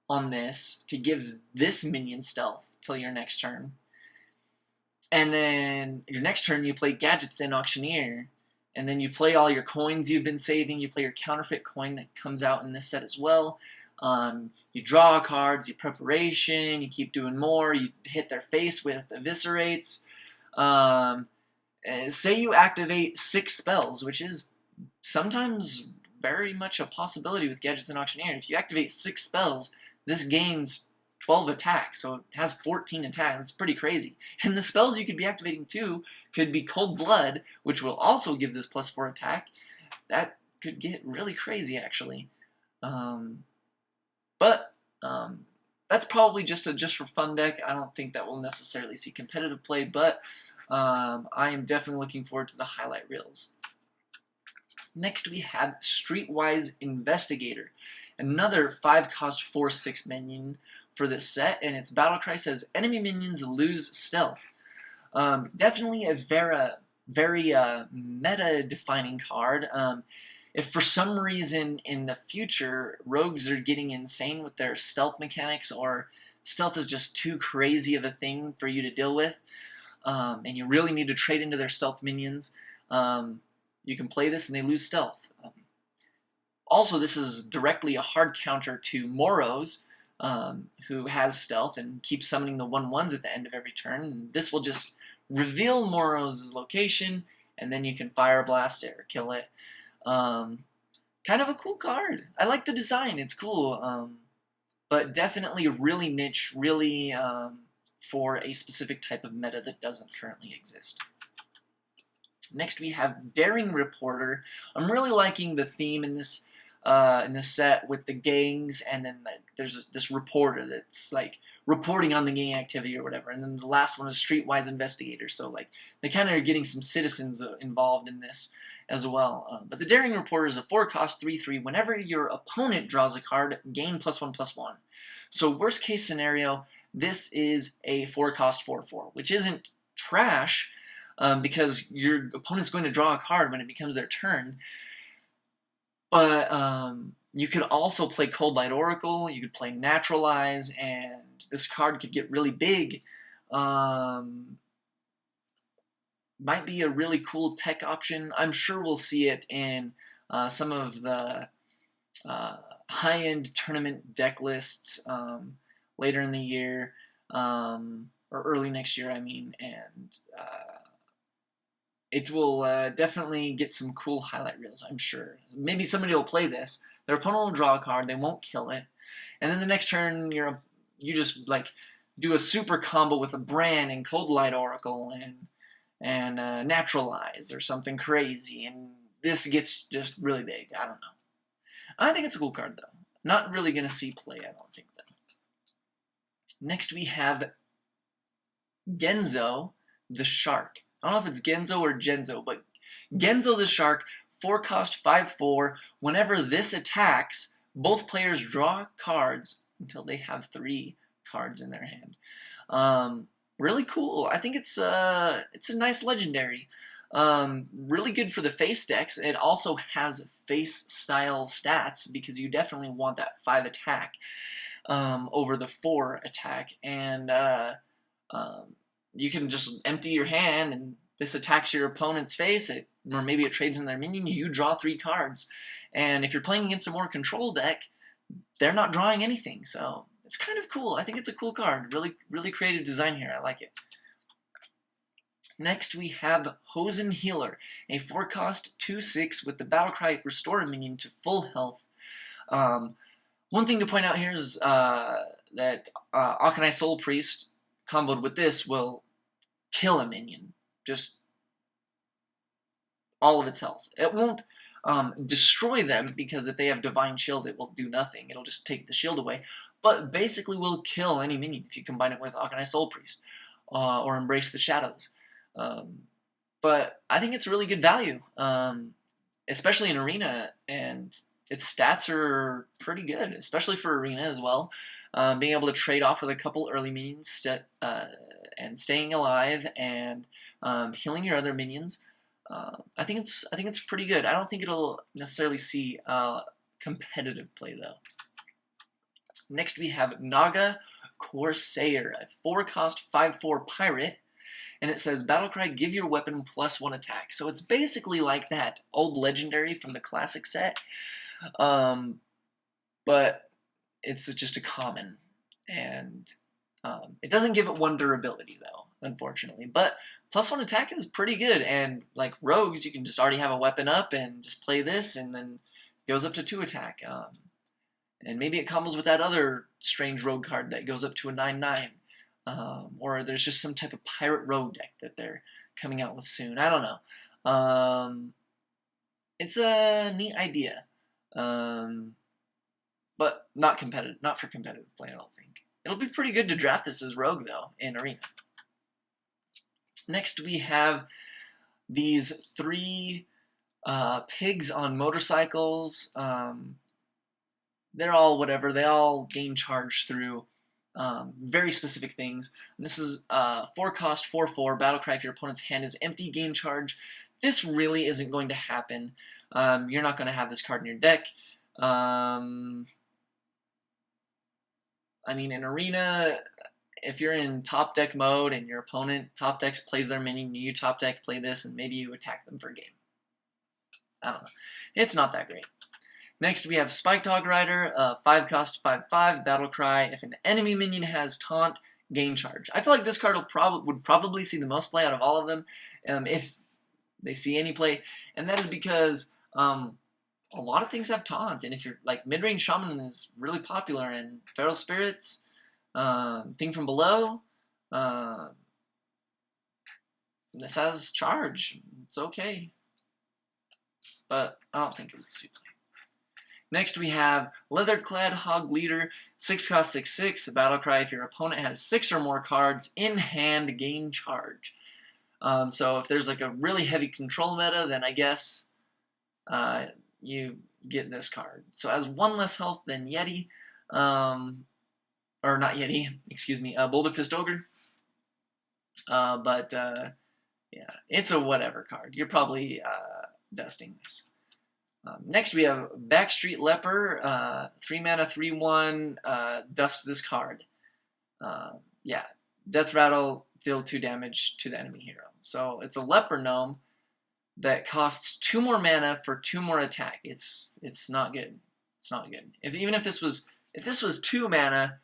on this to give this minion stealth till your next turn. And then your next turn you play Gadgets and Auctioneer, And then you play all your coins you've been saving. You play your counterfeit coin that comes out in this set as well. You draw cards, you preparation, you keep doing more, you hit their face with eviscerates. Say you activate 6 spells, which is sometimes very much a possibility with Gadgets and Auctioneer. If you activate 6 spells, this gains 12 attacks, so it has 14 attacks. It's pretty crazy. And the spells you could be activating too could be Cold Blood, which will also give this +4 attack. That could get really crazy, actually. That's probably just for fun deck. I don't think that will necessarily see competitive play, but I am definitely looking forward to the highlight reels. Next we have Streetwise Investigator, another 5-cost 4/6 minion for this set, and its battle cry says enemy minions lose stealth. Definitely a very meta-defining card. If for some reason in the future rogues are getting insane with their stealth mechanics, or stealth is just too crazy of a thing for you to deal with, and you really need to trade into their stealth minions, you can play this and they lose stealth. Also, this is directly a hard counter to Moros, who has stealth and keeps summoning the 1/1s at the end of every turn. And this will just reveal Moros' location, and then you can Fire Blast it or kill it. Kind of a cool card. I like the design. It's cool. But definitely really niche, really for a specific type of meta that doesn't currently exist. Next we have Daring Reporter. I'm really liking the theme in this set with the gangs, and then there's this reporter that's like reporting on the gang activity or whatever. And then the last one is Streetwise Investigator. So like they kind of are getting some citizens involved in this as well. But the Daring Reporter is a 4-cost 3/3. Whenever your opponent draws a card, gain +1/+1. So worst case scenario, this is a 4-cost 4/4, which isn't trash, because your opponent's going to draw a card when it becomes their turn. But you could also play Cold Light Oracle, you could play Naturalize, and this card could get really big. Might be a really cool tech option. I'm sure we'll see it in some of the high-end tournament deck lists later in the year, or early next year, I mean, and it will definitely get some cool highlight reels, I'm sure. Maybe somebody will play this, their opponent will draw a card, they won't kill it, and then the next turn you just like do a super combo with a Bran and Cold Light Oracle and Naturalize or something crazy, and this gets just really big. I don't know. I think it's a cool card though. Not really gonna see play, I don't think though. Next we have Genzo the Shark. I don't know if it's Genzo or Genzo, but Genzo the Shark, 4-cost 5/4. Whenever this attacks, both players draw cards until they have 3 cards in their hand. Really cool. I think it's a nice legendary. Really good for the face decks. It also has face style stats because you definitely want that 5 attack over the 4 attack, and you can just empty your hand and this attacks your opponent's face, or maybe it trades in their minion, you draw 3 cards. And if you're playing against a more control deck, they're not drawing anything, so it's kind of cool. I think it's a cool card. Really creative design here. I like it. Next we have Hosen Healer, a 4-cost 2/6 with the battle cry restore a minion to full health. One thing to point out here is that Akanai Soul Priest comboed with this will kill a minion. Just all of its health. It won't destroy them, because if they have Divine Shield, it will do nothing. It'll just take the shield away. But basically will kill any minion if you combine it with Akanai Soul Priest or Embrace the Shadows. But I think it's really good value, especially in Arena, and its stats are pretty good, especially for Arena as well. Being able to trade off with a couple early minions and staying alive and healing your other minions. I think it's pretty good. I don't think it'll necessarily see competitive play though. Next we have Naga Corsair, a 4-cost 5/4 pirate, and it says, Battlecry, give your weapon +1 attack. So it's basically like that old legendary from the classic set, but it's just a common, and it doesn't give it 1 durability, though, unfortunately. But +1 attack is pretty good, and like rogues, you can just already have a weapon up and just play this, and then it goes up to 2 attack. And maybe it combos with that other strange rogue card that goes up to a 9/9. Or there's just some type of pirate rogue deck that they're coming out with soon. I don't know. It's a neat idea. But not competitive, not for competitive play, I don't think. It'll be pretty good to draft this as rogue, though, in Arena. Next, we have these 3 pigs on motorcycles. They're all whatever. They all gain charge through very specific things. And this is 4 cost, 4/4. Battlecry, if your opponent's hand is empty, gain charge. This really isn't going to happen. You're not going to have this card in your deck. I mean, in Arena, if you're in top deck mode and your opponent top decks plays their minion, you top deck play this, and maybe you attack them for a game. I don't know. It's not that great. Next, we have Spike Dog Rider, 5 cost, 5/5, Battlecry. If an enemy minion has taunt, gain charge. I feel like this card would probably see the most play out of all of them, if they see any play, and that is because a lot of things have taunt, and if you're like mid-range shaman is really popular, and feral spirits, thing from below, this has charge. It's okay, but I don't think it would suit play. Next, we have Leather-Clad Hog Leader, 6 cost, 6/6. Battlecry, if your opponent has 6 or more cards in hand, gain charge. So if there's like a really heavy control meta, then I guess you get this card. So it has 1 less health than Yeti, or not Yeti, excuse me, Boulder Fist Ogre. Yeah, it's a whatever card. You're probably dusting this. Next, we have Backstreet Leper, 3 mana, 3/1, dust this card. Yeah, Death Rattle, deal 2 damage to the enemy hero. So it's a Leper Gnome that costs 2 more mana for 2 more attack. It's not good. It's not good. Even if this was 2 mana,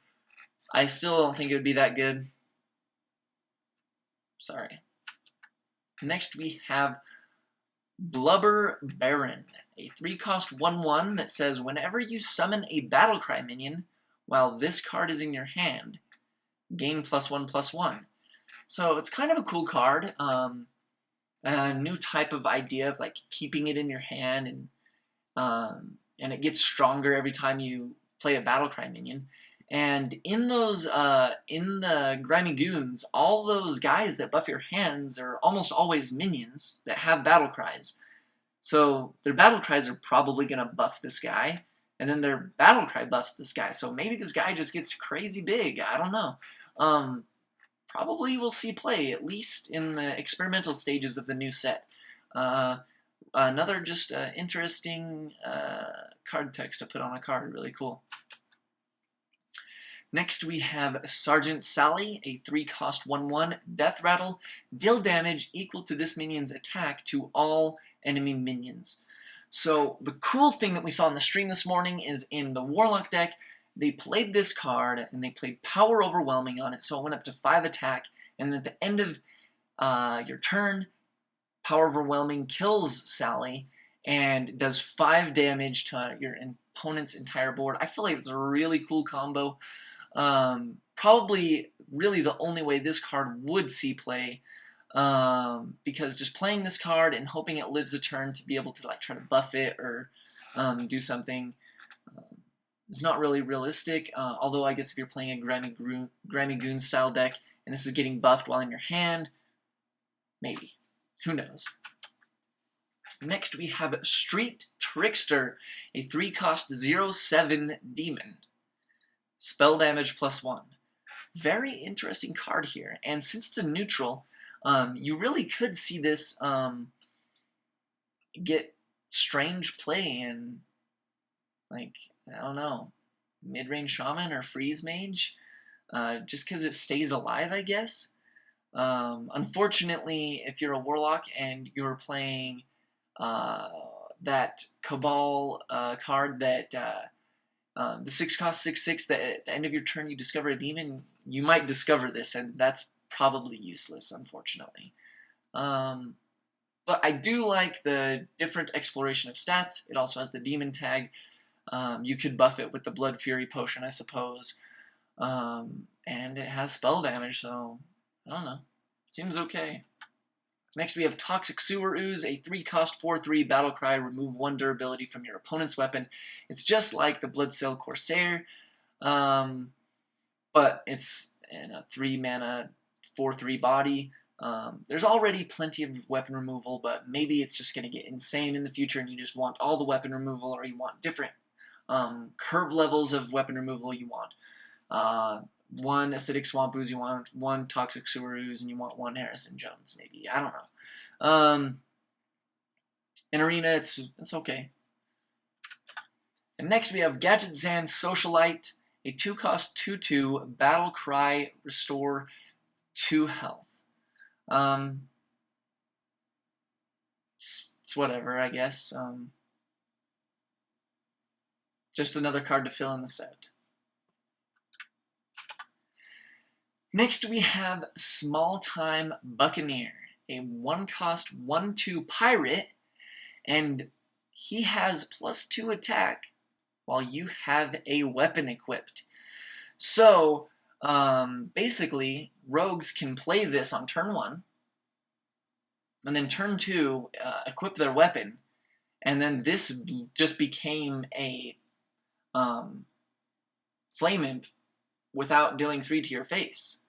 I still don't think it would be that good. Sorry. Next, we have Blubber Baron, a 3 cost 1/1 that says whenever you summon a Battlecry minion while this card is in your hand, gain +1/+1. So it's kind of a cool card. A new type of idea of like keeping it in your hand, and it gets stronger every time you play a Battlecry minion. And in those, in the Grimy Goons, all those guys that buff your hands are almost always minions that have Battlecries. So their Battlecries are probably going to buff this guy, and then their Battlecry buffs this guy. So maybe this guy just gets crazy big. I don't know. Probably we'll see play, at least in the experimental stages of the new set. Another just interesting card text to put on a card. Really cool. Next, we have Sergeant Sally, a 3 cost 1/1 Death Rattle. Deal damage equal to this minion's attack to all enemy minions. So the cool thing that we saw in the stream this morning is in the Warlock deck, they played this card and they played Power Overwhelming on it, so it went up to 5 attack, and at the end of your turn, Power Overwhelming kills Sally and does 5 damage to your opponent's entire board. I feel like it's a really cool combo. Probably really the only way this card would see play, because just playing this card and hoping it lives a turn to be able to like try to buff it or do something is not really realistic. Although I guess if you're playing a Grimy Goon style deck and this is getting buffed while in your hand, maybe. Who knows? Next we have Street Trickster, a 3 cost 0/7 demon. Spell damage +1. Very interesting card here, and since it's a neutral, you really could see this get strange play in, like, I don't know, mid-range shaman or freeze mage, just because it stays alive, I guess. Unfortunately, if you're a Warlock and you're playing that Cabal card that the 6-cost 6/6 that at the end of your turn you discover a demon, you might discover this, and that's probably useless, unfortunately. But I do like the different exploration of stats. It also has the demon tag. You could buff it with the Blood Fury potion, I suppose. And it has spell damage, so I don't know. Seems okay. Next we have Toxic Sewer Ooze, a 3-cost 4/3 battle cry. Remove 1 durability from your opponent's weapon. It's just like the Bloodsail Corsair, but it's in a 3-mana 4/3 body. There's already plenty of weapon removal, but maybe it's just going to get insane in the future and you just want all the weapon removal, or you want different curve levels of weapon removal. You want 1 Acidic Swamp Ooze, you want 1 Toxic Sewer Ooze, and you want 1 Harrison Jones, maybe. I don't know. In Arena, it's okay. And next we have Gadget Zan Socialite, a 2-cost 2/2 Battle Cry, restore 2 health. It's whatever, I guess. Just another card to fill in the set. Next we have Small Time Buccaneer, a 1-cost 1/2 pirate, and he has +2 attack while you have a weapon equipped. So basically, rogues can play this on turn 1, and then turn 2 equip their weapon, and then this just became a Flame Imp without dealing 3 to your face.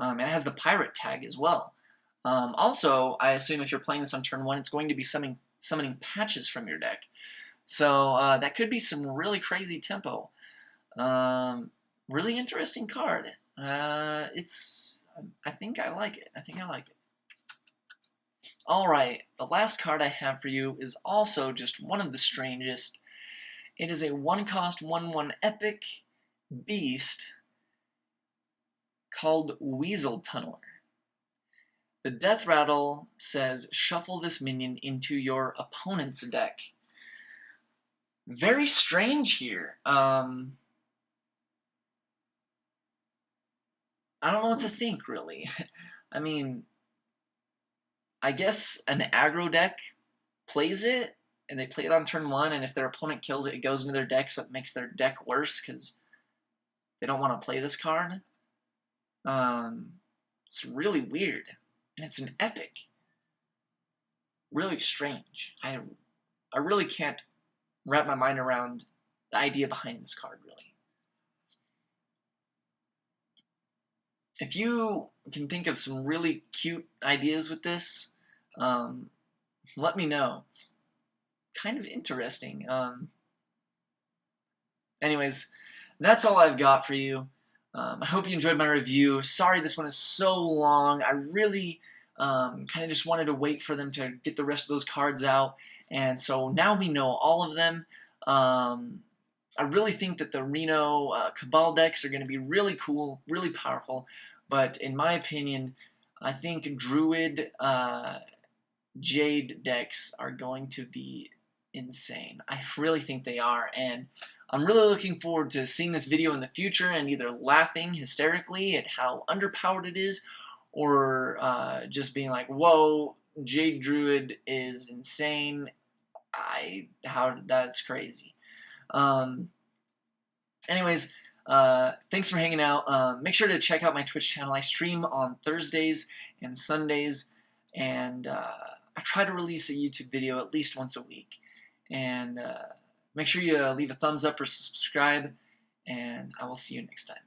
It has the pirate tag as well. Also, I assume if you're playing this on turn 1, it's going to be summoning patches from your deck. So that could be some really crazy tempo. Really interesting card. I think I like it. Alright, the last card I have for you is also just one of the strangest. It is a 1-cost 1/1 epic beast called Weasel Tunneler. The death rattle says shuffle this minion into your opponent's deck. Very strange here. I don't know what to think, really. I mean, I guess an aggro deck plays it, and they play it on turn 1, and if their opponent kills it, it goes into their deck, so it makes their deck worse because they don't want to play this card. It's really weird, and it's an epic. Really strange. I really can't wrap my mind around the idea behind this card, really. If you can think of some really cute ideas with this, let me know. It's kind of interesting. Anyways, that's all I've got for you. I hope you enjoyed my review. Sorry this one is so long. I really kind of just wanted to wait for them to get the rest of those cards out. And so now we know all of them. I really think that the Reno Cabal decks are going to be really cool, really powerful. But in my opinion, I think Druid Jade decks are going to be insane. I really think they are. And I'm really looking forward to seeing this video in the future and either laughing hysterically at how underpowered it is, or just being like, whoa, Jade Druid is insane. That's crazy. Anyways, thanks for hanging out. Make sure to check out my Twitch channel. I stream on Thursdays and Sundays, and I try to release a YouTube video at least once a week. And make sure you leave a thumbs up or subscribe, and I will see you next time.